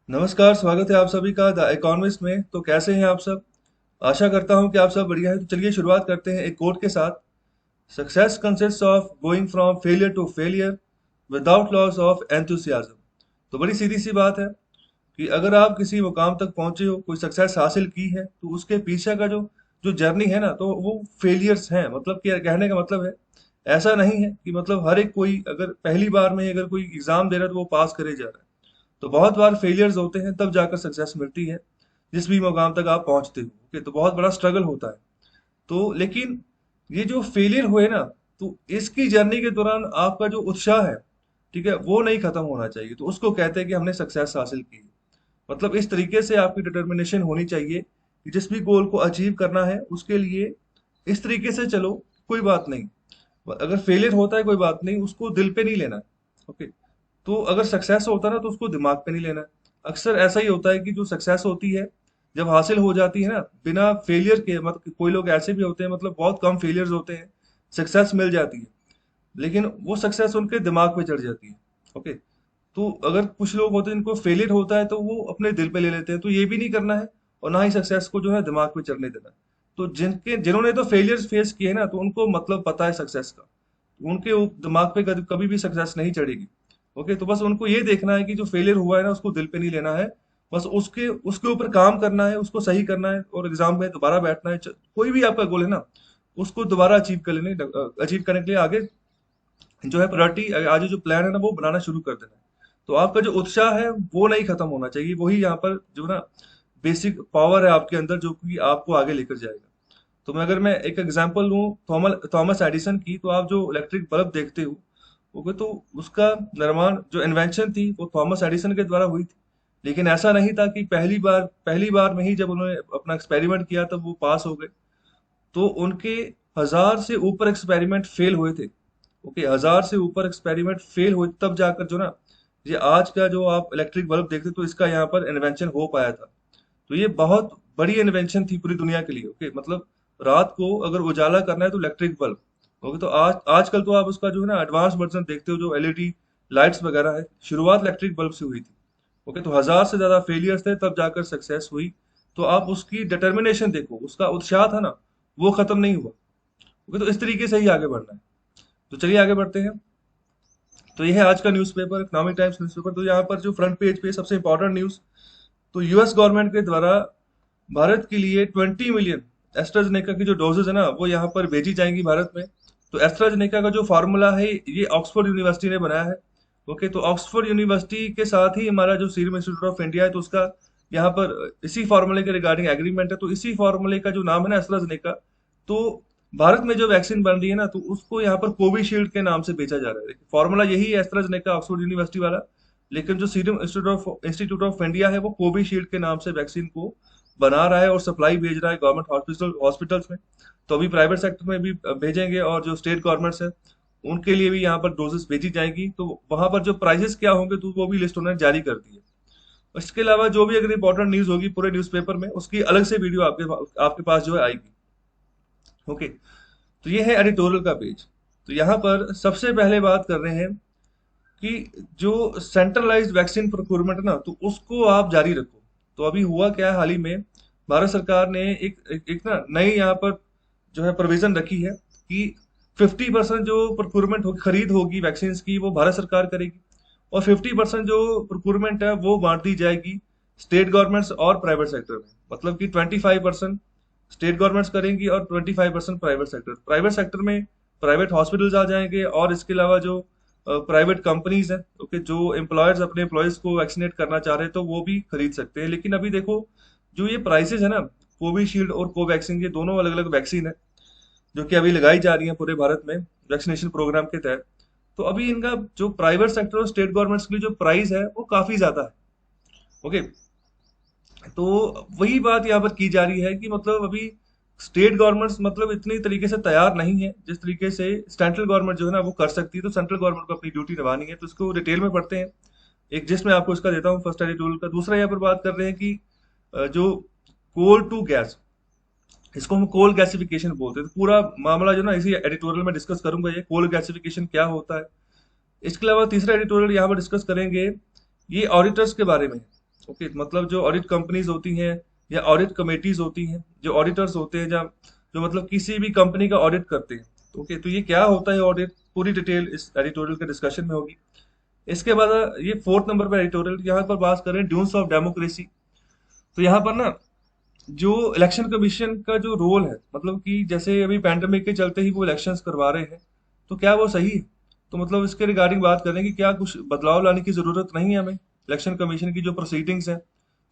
नमस्कार, स्वागत है आप सभी का द इकोनॉमिस्ट में। तो कैसे हैं आप सब? आशा करता हूं कि आप सब बढ़िया हैं। तो चलिए शुरुआत करते हैं एक कोट के साथ। Success consists of going from failure to failure without loss of enthusiasm. तो बड़ी सीधी सी बात है कि अगर आप किसी मुकाम तक पहुंचे हो, कोई सक्सेस हासिल की है, तो उसके पीछे का जो जो जर्नी है ना, तो वो फेलियर्स हैं। मतलब कि कहने का मतलब है, ऐसा नहीं है कि मतलब हर एक कोई अगर पहली बार में ही अगर कोई एग्जाम दे रहा है तो वो पास करे जा रहा है। तो बहुत बार फेलियर्स होते हैं, तब जाकर सक्सेस मिलती है। जिस भी मुकाम तक आप पहुंचते हो, ओके, तो बहुत बड़ा स्ट्रगल होता है। तो लेकिन ये जो फेलियर हुए ना, तो इसकी जर्नी के दौरान आपका जो उत्साह है, ठीक है, वो नहीं खत्म होना चाहिए। तो उसको कहते हैं कि हमने सक्सेस हासिल की। मतलब इस तरीके से आपकी डिटर्मिनेशन होनी चाहिए कि जिस भी गोल को अचीव करना है उसके लिए इस तरीके से चलो। कोई बात नहीं, अगर फेलियर होता है कोई बात नहीं, उसको दिल पे नहीं लेना। ओके। तो अगर सक्सेस होता है ना, तो उसको दिमाग पे नहीं लेना। अक्सर ऐसा ही होता है कि जो सक्सेस होती है, जब हासिल हो जाती है ना बिना फेलियर के, मतलब कोई लोग ऐसे भी होते हैं, मतलब बहुत कम फेलियर्स होते हैं, सक्सेस मिल जाती है, लेकिन वो सक्सेस उनके दिमाग पे चढ़ जाती है। ओके। तो अगर कुछ लोग होते हैं जिनको फेलियर होता है तो वो अपने दिल पे ले लेते हैं, तो ये भी नहीं करना है। और ना ही सक्सेस को जो है दिमाग पे चढ़ने देना है। तो जिन्होंने तो फेलियर्स फेस किए ना, तो उनको मतलब पता है सक्सेस का। उनके दिमाग पे कभी कभी भी सक्सेस नहीं चढ़ेगी। ओके। तो बस उनको ये देखना है कि जो फेलियर हुआ है ना, उसको दिल पे नहीं लेना है। बस उसके उसके ऊपर काम करना है, उसको सही करना है, और एग्जाम में दोबारा बैठना है। कोई भी आपका गोल है ना, उसको दोबारा अचीव करने के लिए आगे जो है प्रायोरिटी, आगे जो प्लान है ना, वो बनाना शुरू कर देना है। तो आपका जो उत्साह है वो नहीं खत्म होना चाहिए। वही यहाँ पर जो ना बेसिक पावर है आपके अंदर, जो कि आपको आगे लेकर जाएगा। तो मैं एक एग्जांपल लूं थॉमस एडिसन की, तो आप जो इलेक्ट्रिक बल्ब देखते हो, ओके, तो उसका निर्माण, जो इन्वेंशन थी, वो थॉमस एडिसन के द्वारा हुई थी। लेकिन ऐसा नहीं था कि पहली बार में ही जब उन्होंने अपना एक्सपेरिमेंट किया तब वो पास हो गए। तो उनके 1000 से ऊपर एक्सपेरिमेंट फेल हुए थे। ओके, 1000 से ऊपर एक्सपेरिमेंट फेल हुए, तब जाकर जो ना ये आज का जो आप इलेक्ट्रिक बल्ब देखते हो, तो इसका यहाँ पर इन्वेंशन हो पाया था। तो ये बहुत बड़ी इन्वेंशन थी पूरी दुनिया के लिए। ओके, मतलब रात को अगर उजाला करना है तो इलेक्ट्रिक बल्ब। ओके, तो आजकल तो आप उसका जो है ना एडवांस वर्जन देखते हो, जो एलईडी लाइट्स वगैरह है, शुरुआत इलेक्ट्रिक बल्ब से हुई थी। ओके, तो 1000 से ज्यादा फेलियर्स थे, तब जाकर सक्सेस हुई। तो आप उसकी डिटर्मिनेशन देखो, उसका उत्साह था ना, वो खत्म नहीं हुआ। ओके, तो इस तरीके से ही आगे बढ़ना है। तो चलिए आगे बढ़ते हैं। तो ये है आज का न्यूज़पेपर, इकोनॉमिक टाइम्स न्यूज़पेपर। तो यहाँ पर जो फ्रंट पेज पे सबसे इंपॉर्टेंट न्यूज़, तो यूएस गवर्नमेंट के द्वारा भारत के लिए 20 मिलियन एस्ट्राजेनेका की जो डोजेज है ना, वो यहाँ पर भेजी जाएंगी भारत में। तो एस्ट्राजेनेका का जो फार्मूला है, ये ऑक्सफोर्ड यूनिवर्सिटी ने बनाया है। ओके, तो ऑक्सफोर्ड यूनिवर्सिटी के साथ ही हमारा जो सीरम इंस्टीट्यूट ऑफ इंडिया है, तो उसका यहाँ पर इसी फार्मूले के रिगार्डिंग एग्रीमेंट है। तो इसी फार्मूले का जो नाम है ना, एस्ट्राजेनेका। तो भारत में जो वैक्सीन बन रही है ना, तो उसको यहाँ पर कोविशील्ड के नाम से बेचा जा रहा है। फॉर्मूला यही है एस्ट्राजेनेका ऑक्सफोर्ड यूनिवर्सिटी वाला, लेकिन जो सीरम इंस्टीट्यूट ऑफ इंडिया है, वो कोविशील्ड के नाम से वैक्सीन को बना रहा है और सप्लाई भेज रहा है गवर्नमेंट हॉस्पिटल्स में। तो अभी प्राइवेट सेक्टर में भी भेजेंगे, और जो स्टेट गवर्नमेंट्स है उनके लिए भी यहाँ पर डोजेस भेजी जाएंगी। तो वहां पर जो प्राइसेस क्या होंगे, तो वो भी लिस्ट उन्होंने जारी कर दी है। इसके अलावा जो भी अगर इंपॉर्टेंट न्यूज होगी पूरे न्यूज़पेपर में, उसकी अलग से वीडियो आपके पास जो है आएगी। ओके। तो ये है एडिटोरियल का पेज। तो यहाँ पर सबसे पहले बात कर रहे हैं कि जो सेंट्रलाइज्ड वैक्सीन प्रोक्योरमेंट है ना, तो उसको आप जारी रखो। तो अभी हुआ क्या है, हाल ही में भारत सरकार ने एक ना नई यहाँ पर जो है प्रोविजन रखी है कि 50% जो प्रोक्योरमेंट होगी, खरीद होगी वैक्सीन की, वो भारत सरकार करेगी। और 50% जो प्रोक्योरमेंट है वो बांट दी जाएगी स्टेट गवर्नमेंट्स और प्राइवेट सेक्टर में। मतलब कि 25% स्टेट गवर्नमेंट्स करेंगी और 25% प्राइवेट सेक्टर में प्राइवेट हॉस्पिटल्स आ जाएंगे। और इसके अलावा जो प्राइवेट कंपनीज हैं, ओके, जो एम्प्लॉयर्स अपने एम्प्लॉयज को वैक्सीनेट करना चाह रहे हैं, तो वो भी खरीद सकते हैं। लेकिन अभी देखो, जो ये प्राइसेस है ना, कोविशील्ड और कोवैक्सीन, ये दोनों अलग अलग वैक्सीन है जो कि अभी लगाई जा रही है पूरे भारत में वैक्सीनेशन प्रोग्राम के तहत। तो अभी इनका जो प्राइवेट सेक्टर और स्टेट गवर्नमेंट्स के लिए जो प्राइस है, वो काफी ज्यादा है। ओके। तो वही बात यहाँ पर की जा रही है कि मतलब अभी स्टेट गवर्नमेंट्स मतलब इतनी तरीके से तैयार नहीं है जिस तरीके से सेंट्रल गवर्नमेंट जो है ना वो कर सकती है। तो सेंट्रल गवर्नमेंट को अपनी ड्यूटी निभानी है। तो इसको डिटेल में पढ़ते हैं। एक जिसमें आपको इसका देता हूँ फर्स्ट एडिटोरियल का। दूसरा यहाँ पर बात कर रहे हैं कि जो कोल टू गैस, इसको हम कोल गैसिफिकेशन बोलते हैं। तो पूरा मामला जो ना इसी एडिटोरियल में डिस्कस करूंगा, ये कोल गैसिफिकेशन क्या होता है। इसके अलावा तीसरा एडिटोरियल यहाँ पर डिस्कस करेंगे, ये ऑडिटर्स के बारे में। ओके, मतलब जो ऑडिट कंपनीज होती हैं या ऑडिट कमेटीज होती हैं, जो ऑडिटर्स होते हैं, जहाँ जो मतलब किसी भी कंपनी का ऑडिट करते हैं। ओके, तो ये क्या होता है ऑडिट, पूरी डिटेल इस एडिटोरियल के डिस्कशन में होगी। इसके बाद ये फोर्थ नंबर पर एडिटोरियल, यहाँ पर बात करें ड्यून्स ऑफ डेमोक्रेसी। तो यहाँ पर ना जो इलेक्शन कमीशन का जो रोल है, मतलब कि जैसे अभी पैंडेमिक के चलते ही वो इलेक्शंस करवा रहे हैं, तो क्या वो सही है? तो मतलब इसके रिगार्डिंग बात करें कि क्या कुछ बदलाव लाने की जरूरत नहीं है हमें इलेक्शन कमीशन की जो प्रोसीडिंग्स हैं,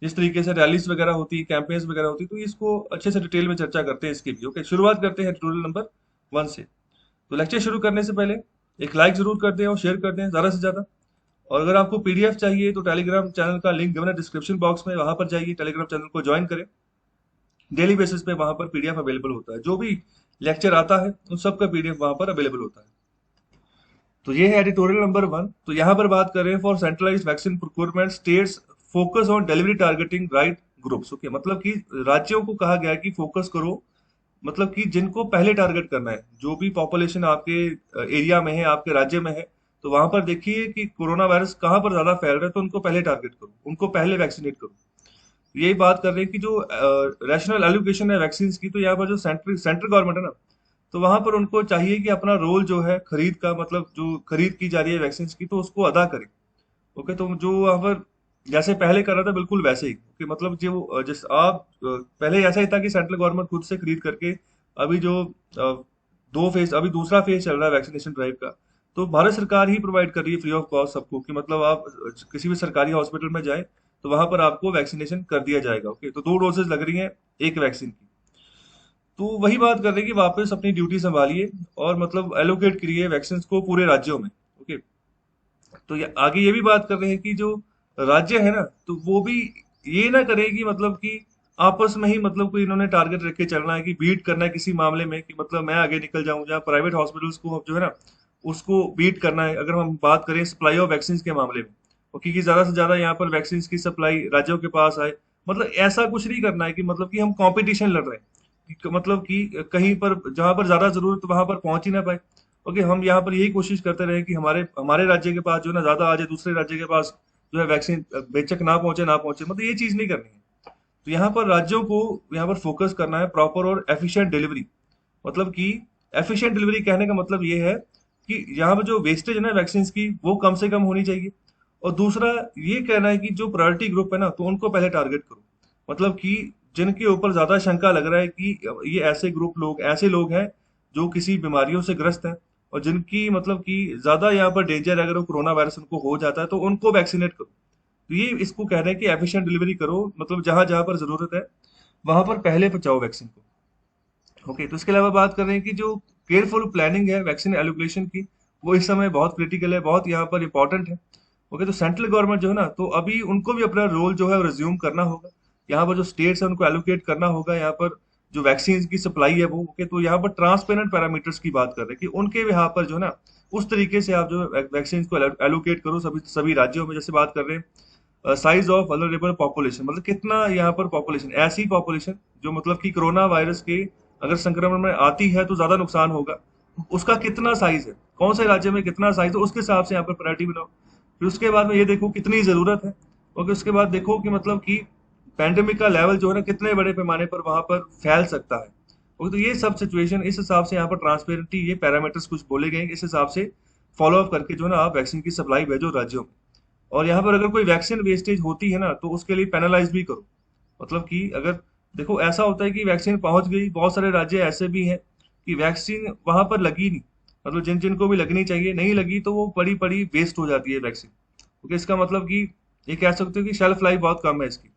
जिस तरीके से रैलीज वगैरह होती है, कैंपेन्स वगैरह होती है, तो इसको अच्छे से डिटेल में चर्चा करते हैं इसकी भी। ओके, शुरुआत करते हैं एडिटोरियल नंबर 1 से। तो लेक्चर शुरू करने से पहले एक लाइक जरूर कर दें और शेयर कर दें ज़्यादा से ज़्यादा। और अगर आपको पीडीएफ चाहिए तो टेलीग्राम चैनल का लिंक गिवन है डिस्क्रिप्शन बॉक्स में, वहां पर जाइए, टेलीग्राम चैनल को ज्वाइन करें। डेली बेसिस पे वहां पर पीडीएफ अवेलेबल होता है, जो भी लेक्चर आता है उन सब का पीडीएफ वहां पर अवेलेबल होता है। तो ये है एडिटोरियल नंबर 1। तो यहाँ पर बात करें for centralise vaccine procurement states focus on delivery targeting right groups. Okay, मतलब कि राज्यों को कहा गया है कि फोकस करो, मतलब कि जिनको पहले टारगेट करना है, जो भी पॉपुलेशन आपके एरिया में है, आपके राज्य में है, तो वहां पर देखिए कि कोरोना वायरस कहाँ पर ज्यादा फैल रहा है, तो उनको पहले टारगेट करो, उनको पहले वैक्सीनेट करो। यही बात कर रहे हैं कि जो रैशनल एलोकेशन है वैक्सीन की, तो यहाँ पर जो सेंट्रल गवर्नमेंट है ना, तो वहां पर उनको चाहिए कि अपना रोल जो है खरीद का, मतलब जो खरीद की जा रही है वैक्सीन की, तो उसको अदा करे। ओके, तो जो वहां पर जैसे पहले कर रहा था बिल्कुल वैसे ही। ओके, मतलब जो जिस आप पहले ऐसा ही था कि सेंट्रल गवर्नमेंट खुद से खरीद करके, अभी जो दो फेज, अभी दूसरा फेज चल रहा है वैक्सीनेशन ड्राइव का, तो भारत सरकार ही प्रोवाइड कर रही है फ्री ऑफ कॉस्ट सबको, कि मतलब आप किसी भी सरकारी हॉस्पिटल में जाए तो वहां पर आपको वैक्सीनेशन कर दिया जाएगा। ओके, तो 2 डोजेज लग रही हैं एक वैक्सीन की। तो वही बात कर रहे हैं कि वापस अपनी ड्यूटी संभालिए और मतलब एलोकेट करिए वैक्सीन को पूरे राज्यों में। ओके, तो आगे ये भी बात कर रहे हैं कि जो राज्य है ना, तो वो भी ये ना करे कि मतलब कि आपस में ही मतलब कोई इन्होंने टारगेट रख के चलना है कि बीट करना है किसी मामले में, कि मतलब मैं आगे निकल जाऊं, जहाँ प्राइवेट हॉस्पिटल्स को जो है ना उसको बीट करना है। अगर हम बात करें सप्लाई ऑफ वैक्सीन के मामले में, और क्योंकि ज्यादा से ज्यादा यहाँ पर वैक्सीन की सप्लाई राज्यों के पास आए, मतलब ऐसा कुछ नहीं करना है कि मतलब कि हम कंपटीशन लड़ रहे हैं, मतलब कि कहीं पर जहां पर ज्यादा जरूरत वहां पर पहुंच ही ना पाए। ओके, हम यहाँ पर यही कोशिश करते रहे कि हमारे हमारे राज्य के पास जो है ना ज्यादा आ जाए, दूसरे राज्य के पास जो है वैक्सीन बेशक ना पहुंचे, मतलब ये चीज नहीं करनी है। तो यहाँ पर राज्यों को यहाँ पर फोकस करना है प्रॉपर और एफिशिएंट डिलीवरी। मतलब कि एफिशिएंट डिलीवरी कहने का मतलब ये है कि यहाँ पर जो वेस्टेज है ना वैक्सीन की, वो कम से कम होनी चाहिए। और दूसरा ये कहना है कि जो प्रायोरिटी ग्रुप है ना, तो उनको पहले टारगेट करो। मतलब कि जिनके ऊपर ज्यादा शंका लग रहा है कि ये ऐसे ग्रुप लोग, ऐसे लोग हैं जो किसी बीमारियों से ग्रस्त हैं, और जिनकी मतलब कि ज्यादा यहाँ पर डेंजर है, अगर वो कोरोना वायरस उनको हो जाता है तो उनको वैक्सीनेट करो। तो ये इसको कह रहे हैं कि एफिशिएंट डिलीवरी करो, मतलब जहां जहां पर जरूरत है वहां पर पहले पहुंचाओ वैक्सीन को। ओके, तो इसके अलावा बात कर रहे हैं कि जो केयरफुल प्लानिंग है वैक्सीन एलोकेशन की, वो इस समय बहुत क्रिटिकल है, बहुत यहाँ पर इंपॉर्टेंट है। ओके, तो सेंट्रल गवर्नमेंट जो है ना, तो अभी उनको भी अपना रोल जो है रिज्यूम करना होगा। यहाँ पर जो स्टेट्स है उनको एलोकेट करना होगा, यहाँ पर जो वैक्सीन की सप्लाई है वो। ओके, तो यहाँ पर ट्रांसपेरेंट पैरामीटर्स की बात कर रहे हैं कि उनके यहाँ पर जो है ना उस तरीके से आप जो वैक्सीन को एलोकेट करो सभी सभी राज्यों में। जैसे बात कर रहे हैं साइज ऑफ वल्नरेबल पॉपुलेशन, मतलब कितना यहाँ पर पॉपुलेशन, ऐसी पॉपुलेशन जो मतलब कि कोरोना वायरस के अगर संक्रमण में आती है तो ज्यादा नुकसान होगा, उसका कितना साइज है, कौन से राज्य में कितना साइज है, उसके हिसाब से यहाँ पर प्रायोरिटी बनाओ। फिर उसके बाद में ये देखो कितनी जरूरत है। और उसके बाद देखो कि मतलब कि पैंडेमिक का लेवल जो है ना कितने बड़े पैमाने पर वहां पर फैल सकता है। और तो ये सब सिचुएशन, इस हिसाब से यहाँ पर ट्रांसपेरेंटी, ये पैरामीटर्स कुछ बोले गए हैं, इस हिसाब से फॉलो अप करके जो है ना आप वैक्सीन की सप्लाई भेजो राज्यों में। और यहाँ पर अगर कोई वैक्सीन वेस्टेज होती है ना, तो उसके लिए पेनलाइज भी करो। मतलब कि अगर देखो ऐसा होता है कि वैक्सीन पहुंच गई, बहुत सारे राज्य ऐसे भी हैं कि वैक्सीन वहां पर लगी नहीं, मतलब जिन जिन को भी लगनी चाहिए नहीं लगी, तो वो पड़ी पड़ी वेस्ट हो जाती है वैक्सीन। क्योंकि इसका मतलब कि ये कह सकते हो कि शेल्फ लाइफ बहुत कम है इसकी।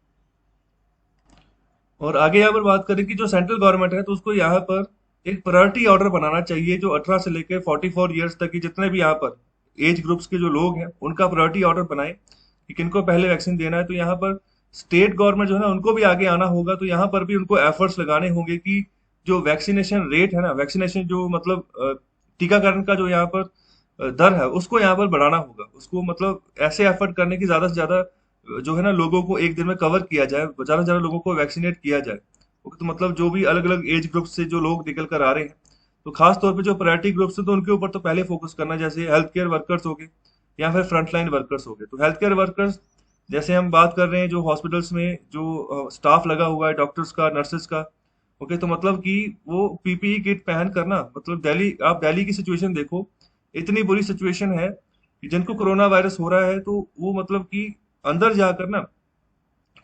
और आगे यहाँ पर बात करें कि जो सेंट्रल गवर्नमेंट है, तो उसको यहाँ पर एक प्रायोरिटी ऑर्डर बनाना चाहिए, जो 18 से लेकर 44 ईयर्स तक की जितने भी यहाँ पर एज ग्रुप्स के जो लोग हैं, उनका प्रायोरिटी ऑर्डर बनाए कि किनको पहले वैक्सीन देना है। तो यहाँ पर स्टेट गवर्नमेंट जो है ना उनको भी आगे आना होगा, तो यहाँ पर भी उनको एफर्ट्स लगाने होंगे कि जो वैक्सीनेशन रेट है ना, वैक्सीनेशन जो मतलब टीकाकरण का जो यहाँ पर दर है, उसको यहाँ पर बढ़ाना होगा। उसको मतलब ऐसे एफर्ट करने की ज्यादा से ज्यादा जो है ना लोगों को एक दिन में कवर किया जाए, ज्यादा से ज्यादा लोगों को वैक्सीनेट किया जाए। तो मतलब जो भी अलग अलग एज ग्रुप से जो लोग निकल कर आ रहे हैं, तो खास तौर पे जो प्रायोरिटी ग्रुप्स है, तो उनके ऊपर तो पहले फोकस करना है, जैसे हेल्थ केयर वर्कर्स हो गए या फिर फ्रंटलाइन वर्कर्स हो गए। तो हेल्थ केयर वर्कर्स जैसे हम बात कर रहे हैं जो हॉस्पिटल्स में जो स्टाफ लगा हुआ है, डॉक्टर्स का, नर्सेस का। ओके, तो मतलब कि वो पीपीई किट पहन कर ना, मतलब दिल्ली, आप दिल्ली की सिचुएशन देखो, इतनी बुरी सिचुएशन है कि जिनको कोरोना वायरस हो रहा है तो वो मतलब कि अंदर जाकर ना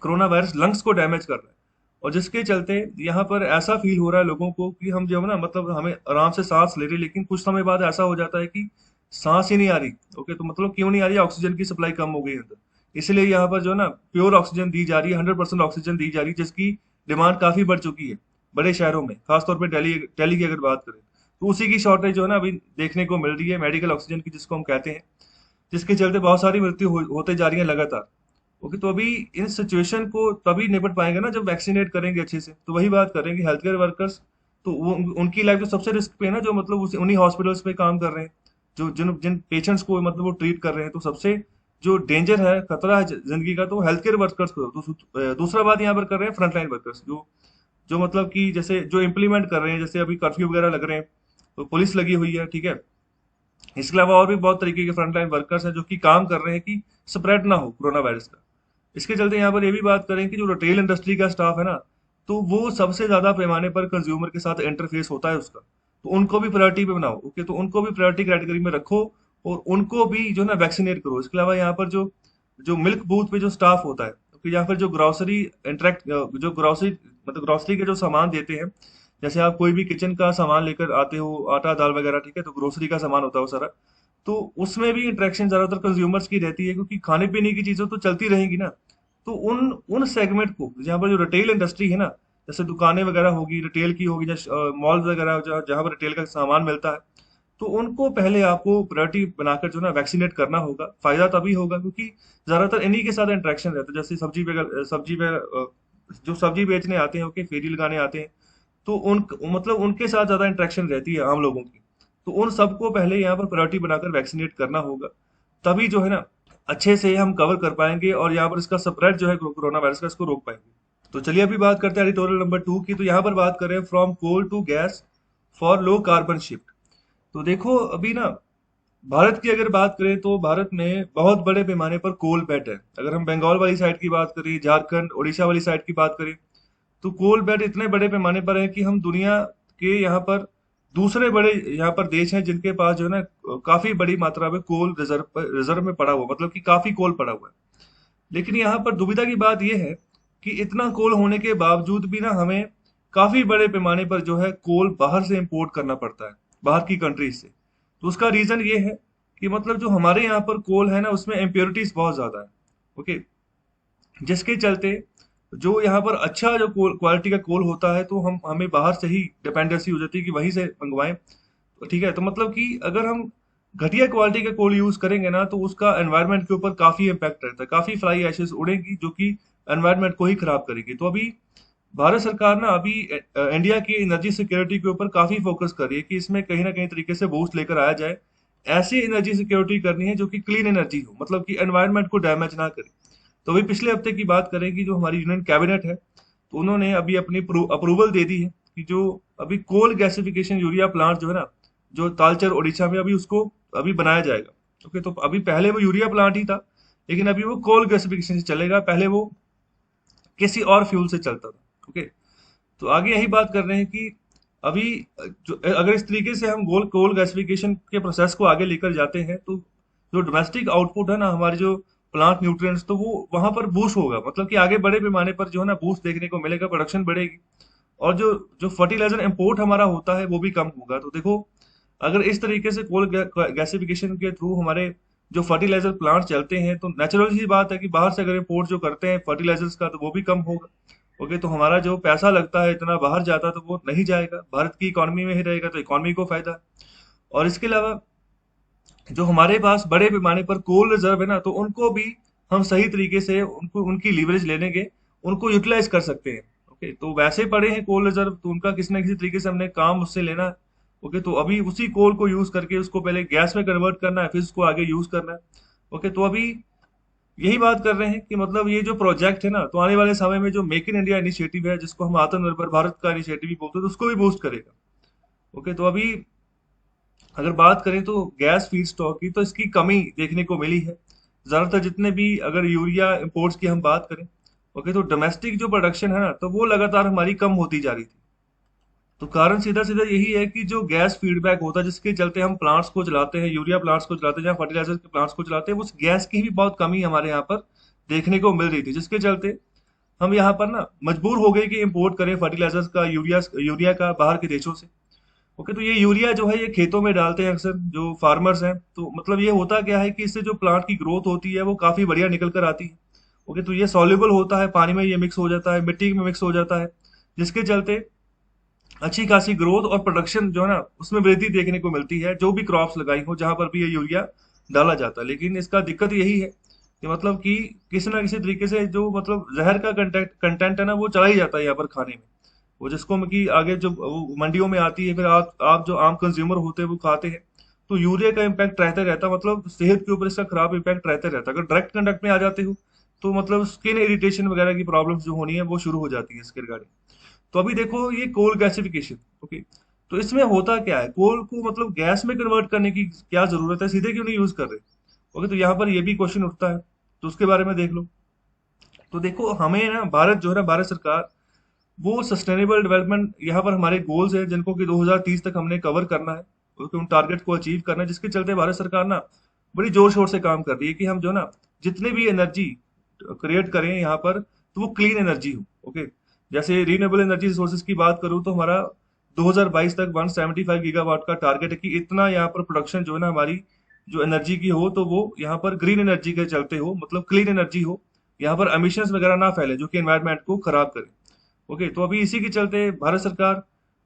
कोरोना वायरस लंग्स को डैमेज कर रहा है। और जिसके चलते यहाँ पर ऐसा फील हो रहा है लोगों को कि हम जो है ना, मतलब हमें आराम से सांस ले रहे, लेकिन कुछ समय बाद ऐसा हो जाता है कि सांस ही नहीं आ रही। ओके, तो मतलब क्यों नहीं आ रही? ऑक्सीजन की सप्लाई कम हो गई है अंदर। इसलिए यहाँ पर जो है ना, प्योर ऑक्सीजन दी जा रही है, 100% ऑक्सीजन दी जा रही है, जिसकी डिमांड काफी बढ़ चुकी है बड़े शहरों में, खासतौर पर दिल्ली दिल्ली की अगर बात करें तो उसी की शॉर्टेज जो है ना अभी देखने को मिल रही है, मेडिकल ऑक्सीजन की जिसको हम कहते हैं, जिसके चलते बहुत सारी मृत्यु होते जा रही है लगातार। ओके, तो अभी इन सिचुएशन को तभी निपट पाएंगे ना जब वैक्सीनेट करेंगे अच्छे से। तो वही बात करेंगे हेल्थ केयर वर्कर्स, तो वो उनकी लाइफ तो सबसे रिस्क पे है ना, जो मतलब उन्हीं हॉस्पिटल्स पे काम कर रहे हैं, जो जिन जिन पेशेंट्स को मतलब वो ट्रीट कर रहे हैं। तो सबसे जो डेंजर है, खतरा है जिंदगी का, तो हेल्थ केयर वर्कर्स को। दूसरा बात यहाँ पर कर रहे हैं फ्रंटलाइन वर्कर्स, जो जो मतलब कि जैसे जो इम्प्लीमेंट कर रहे हैं, जैसे अभी कर्फ्यू वगैरह लग रहे हैं तो पुलिस लगी हुई है, ठीक है। इसके अलावा और भी बहुत तरीके के फ्रंटलाइन वर्कर्स हैं जो कि काम कर रहे हैं कि स्प्रेड ना हो कोरोना वायरस का। इसके चलते यहाँ पर ये भी बात करें कि जो रिटेल इंडस्ट्री का स्टाफ है ना, तो वो सबसे ज्यादा पैमाने पर कंज्यूमर के साथ इंटरफेस होता है उसका। तो उनको भी प्रायोरिटी पे बनाओ। ओके, तो उनको भी प्रायोरिटी कैटेगरी में रखो और उनको भी जो है ना वैक्सीनेट करो। इसके अलावा यहाँ पर जो जो मिल्क बूथ पे जो स्टाफ होता है, तो यहाँ पर जो ग्रोसरी इंटरेक्ट, जो ग्रोसरी मतलब ग्रोसरी के जो सामान देते हैं, जैसे आप कोई भी किचन का सामान लेकर आते हो, आटा दाल वगैरह, ठीक है, तो ग्रोसरी का सामान होता है वो सारा। तो उसमें भी इंटरेक्शन ज्यादातर कंज्यूमर्स की रहती है, क्योंकि खाने पीने की चीजें तो चलती रहेंगी ना। तो उन उन सेगमेंट को, जहाँ पर जो रिटेल इंडस्ट्री है ना, जैसे दुकानें वगैरह होगी, रिटेल की होगी, जैसे मॉल वगैरह जहाँ पर रिटेल का सामान मिलता है, तो उनको पहले आपको प्रायोरिटी बनाकर जो ना वैक्सीनेट करना होगा। फायदा तभी होगा क्योंकि ज्यादातर इन्हीं के साथ इंटरेक्शन रहता है। जैसे जो सब्जी बेचने आते हैं, ओके, फेरी लगाने आते हैं, तो उन मतलब उनके साथ ज्यादा इंटरेक्शन रहती है आम लोगों की। तो उन सबको पहले यहाँ पर प्रायोरिटी बनाकर वैक्सीनेट करना होगा। तभी जो है ना अच्छे से हम कवर कर पाएंगे और यहाँ पर इसका स्प्रेड जो है कोरोना वायरस का, इसको रोक पाएंगे। तो चलिए अभी बात करते हैं एडिटोरियल नंबर 2 की। तो यहाँ पर बात करें from coal to gas for low carbon shift. तो देखो अभी ना, भारत की अगर बात करें तो भारत में बहुत बड़े पैमाने पर कोल बेल्ट है। अगर हम बंगाल वाली साइड की बात करें, झारखंड उड़ीसा वाली साइड की बात करें, तो कोल बेल्ट इतने बड़े पैमाने पर है कि हम दुनिया के यहाँ पर दूसरे बड़े यहाँ पर देश हैं जिनके पास जो है ना काफी बड़ी मात्रा में कोल रिजर्व में पड़ा हुआ, मतलब कि काफी कोल पड़ा हुआ है। लेकिन यहाँ पर दुविधा की बात यह है कि इतना कोल होने के बावजूद भी ना हमें काफी बड़े पैमाने पर जो है कोल बाहर से इंपोर्ट करना पड़ता है, बाहर की कंट्रीज से। तो उसका रीजन ये है कि मतलब जो हमारे यहाँ पर कोल है ना, उसमें इम्प्योरिटीज बहुत ज्यादा है। ओके, जिसके चलते जो यहाँ पर अच्छा जो क्वालिटी का कोल होता है, तो हम हमें बाहर से ही डिपेंडेंसी हो जाती है कि वहीं से मंगवाएं। तो ठीक है, तो मतलब कि अगर हम घटिया क्वालिटी का कोल यूज करेंगे ना, तो उसका एनवायरनमेंट के ऊपर काफी इम्पैक्ट रहता है, काफी फ्लाई एशेस उड़ेंगी जो कि एनवायरनमेंट को ही खराब करेगी। तो अभी भारत सरकार ना अभी इंडिया की एनर्जी सिक्योरिटी के ऊपर काफी फोकस कर रही है कि इसमें कहीं ना कहीं तरीके से बूस्ट लेकर आया जाए। ऐसी एनर्जी सिक्योरिटी करनी है जो कि क्लीन एनर्जी हो, मतलब कि एनवायरनमेंट को डैमेज ना करे। तो अभी पिछले हफ्ते की बात करें कि जो हमारी यूनियन कैबिनेट है, तो उन्होंने अभी अपनी अप्रूवल दे दी है कि जो अभी कोल गैसिफिकेशन यूरिया प्लांट जो है ना, जो तालचेर उड़ीसा में, अभी उसको अभी बनाया जाएगा। ओके, तो अभी पहले वो यूरिया प्लांट ही था, लेकिन अभी वो कोल गैसिफिकेशन से चलेगा, पहले वो किसी और फ्यूल से चलता था। ओके, तो आगे यही बात कर रहे हैं कि अभी जो अगर इस तरीके से हम गोल कोल गैसिफिकेशन के प्रोसेस को आगे लेकर जाते हैं, तो जो डोमेस्टिक आउटपुट है ना, हमारे जो प्लांट न्यूट्रिएंट्स, तो वो वहां पर बूस्ट होगा, मतलब कि आगे बड़े पैमाने पर जो है ना बूस्ट देखने को मिलेगा, प्रोडक्शन बढ़ेगी। और जो जो फर्टिलाइजर इंपोर्ट हमारा होता है वो भी कम होगा। तो देखो, अगर इस तरीके से कोल गैसिफिकेशन के थ्रू हमारे जो फर्टिलाइजर प्लांट चलते हैं, तो नेचुरल सी बात है कि बाहर से अगर इंपोर्ट जो करते हैं फर्टिलाइजर्स का, तो वो भी कम होगा। ओके, तो हमारा जो पैसा लगता है इतना बाहर जाता है, तो वो नहीं जाएगा, भारत की इकोनॉमी में ही रहेगा, तो इकोनॉमी को फायदा है। और इसके अलावा जो हमारे पास बड़े पैमाने पर कोल रिजर्व है ना, तो उनको भी हम सही तरीके से उनको उनकी लीवरेज ले लेंगे, उनको यूटिलाइज कर सकते हैं। ओके, तो वैसे पड़े हैं कोल रिजर्व, तो उनका किसी ना किसी तरीके से हमने काम उससे लेना है। ओके, तो अभी उसी कोल को यूज करके उसको पहले गैस में कन्वर्ट करना है, फिर उसको आगे यूज करना है। ओके, तो अभी यही बात कर रहे हैं कि मतलब ये जो प्रोजेक्ट है ना, तो आने वाले समय में जो मेक इन इंडिया इनिशिएटिव है, जिसको हम आत्मनिर्भर भारत का इनिशिएटिव भी बोलते हैं, तो उसको भी बूस्ट करेगा। ओके, तो अभी अगर बात करें तो गैस फीड स्टॉक की, तो इसकी कमी देखने को मिली है, ज्यादातर जितने भी अगर यूरिया इंपोर्ट्स की हम बात करें, ओके, तो डोमेस्टिक जो प्रोडक्शन है ना, तो वो लगातार हमारी कम होती जा रही थी। तो कारण सीधा सीधा यही है कि जो गैस फीडबैक होता है जिसके चलते हम प्लांट्स को चलाते हैं, यूरिया प्लांट्स को चलाते हैं या फर्टिलाइजर के प्लांट्स को चलाते हैं, उस गैस की भी बहुत कमी हमारे यहाँ पर देखने को मिल रही थी, जिसके चलते हम यहाँ पर ना मजबूर हो गए कि इंपोर्ट करें फर्टिलाइजर्स का, यूरिया यूरिया का बाहर के देशों से। ओके, तो ये यूरिया जो है ये खेतों में डालते हैं अक्सर जो फार्मर्स हैं, तो मतलब ये होता क्या है कि इससे जो प्लांट की ग्रोथ होती है वो काफी बढ़िया निकल कर आती है। ओके, तो ये सॉल्युबल होता है पानी में, ये मिक्स हो जाता है, मिट्टी में मिक्स हो जाता है, जिसके चलते अच्छी खासी ग्रोथ और प्रोडक्शन जो है ना उसमें वृद्धि देखने को मिलती है, जो भी क्रॉप्स लगाई हो जहां पर भी ये यूरिया डाला जाता है। लेकिन इसका दिक्कत यही है कि मतलब कि किसी ना किसी तरीके से जो मतलब जहर का कंटेंट कंटेंट है ना वो चला ही जाता है यहाँ पर खाने में, वो जिसको कि आगे जो वो मंडियों में आती है, फिर आप जो आम कंज्यूमर होते हैं वो खाते हैं, तो यूरिया का इम्पैक्ट रहता रहता, मतलब सेहत के ऊपर इसका खराब इम्पैक्ट रहता रहता। अगर डायरेक्ट कंटेक्ट में आ जाते हो तो मतलब स्किन इरिटेशन वगैरह की प्रॉब्लम्स जो होनी है वो शुरू हो जाती है इसके रिगार्डिंग। तो अभी देखो ये कोल गैसिफिकेशन, ओके, तो इसमें होता क्या है, कोल को मतलब गैस में कन्वर्ट करने की क्या जरूरत है, सीधे क्यों नहीं यूज कर रहे। ओके, तो यहाँ पर ये भी क्वेश्चन उठता है, तो उसके बारे में देख लो। तो देखो हमें ना भारत जो है ना, भारत सरकार वो सस्टेनेबल डेवलपमेंट यहाँ पर हमारे गोल्स है जिनको कि 2030 तक हमने कवर करना है, ओके, उन टारगेट को अचीव करना है, जिसके चलते भारत सरकार ना बड़ी जोर शोर से काम कर रही है कि हम जो ना जितने भी एनर्जी क्रिएट करें यहाँ पर तो वो क्लीन एनर्जी हो। ओके, जैसे रीन्यूएबल एनर्जी रिसोर्सेज की बात करूँ तो हमारा 2022 तक 175 गीगावाट का टारगेट है कि इतना यहाँ पर प्रोडक्शन जो है ना हमारी जो एनर्जी की हो, तो वो यहाँ पर ग्रीन एनर्जी के चलते हो, मतलब क्लीन एनर्जी हो, यहाँ पर एमिशंस वगैरह ना फैले जो कि एनवायरनमेंट को खराब करे। ओके, तो अभी इसी के चलते भारत सरकार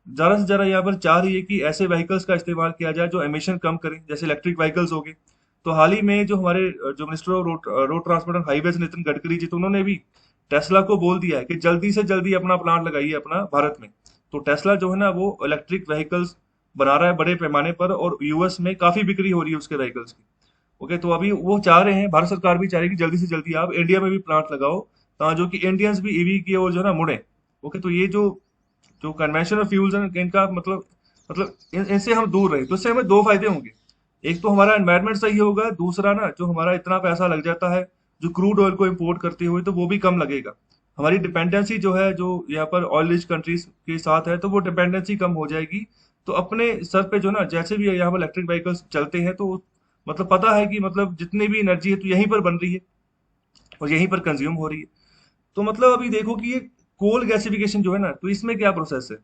ज्यादा से ज्यादा यहाँ पर चाह रही है कि ऐसे व्हीकल्स का इस्तेमाल किया जाए जो एमिशन कम करें, जैसे इलेक्ट्रिक व्हीकल्स हो गए। तो हाल ही में जो हमारे जो minister of road transport and highways Nitin Gadkari ji, तो उन्होंने भी टेस्ला को बोल दिया है कि जल्दी से जल्दी अपना प्लांट लगाइए अपना भारत में। तो टेस्ला जो है ना वो इलेक्ट्रिक व्हीकल्स बना रहा है बड़े पैमाने पर, और यूएस में काफी बिक्री हो रही है उसके व्हीकल्स की। ओके, तो अभी वो चाह रहे हैं, भारत सरकार भी चाह रही है कि जल्दी से जल्दी आप इंडिया में भी प्लांट लगाओ, ताकि जो कि इंडियंस भी ईवी की ओर जो है ना मुड़े। ओके, तो ये जो जो कन्वेंशनल फ्यूल्स हैं इनका मतलब इनसे हम दूर रहे, तो इससे हमें दो फायदे होंगे। एक तो हमारा एनवायरनमेंट सही होगा, दूसरा ना जो हमारा इतना पैसा लग जाता है जो क्रूड ऑयल को इम्पोर्ट करते हुए, तो वो भी कम लगेगा। हमारी डिपेंडेंसी जो है जो यहाँ पर ऑयल रिच कंट्रीज के साथ है, तो वो डिपेंडेंसी कम हो जाएगी। तो अपने सर पे जो ना जैसे भी यहाँ पर इलेक्ट्रिक व्हीकल्स चलते हैं, तो मतलब पता है कि मतलब जितनी भी एनर्जी है तो यहीं पर बन रही है और यहीं पर कंज्यूम हो रही है। तो मतलब अभी देखो कि ये कोल गैसिफिकेशन जो है ना, तो इसमें क्या प्रोसेस है।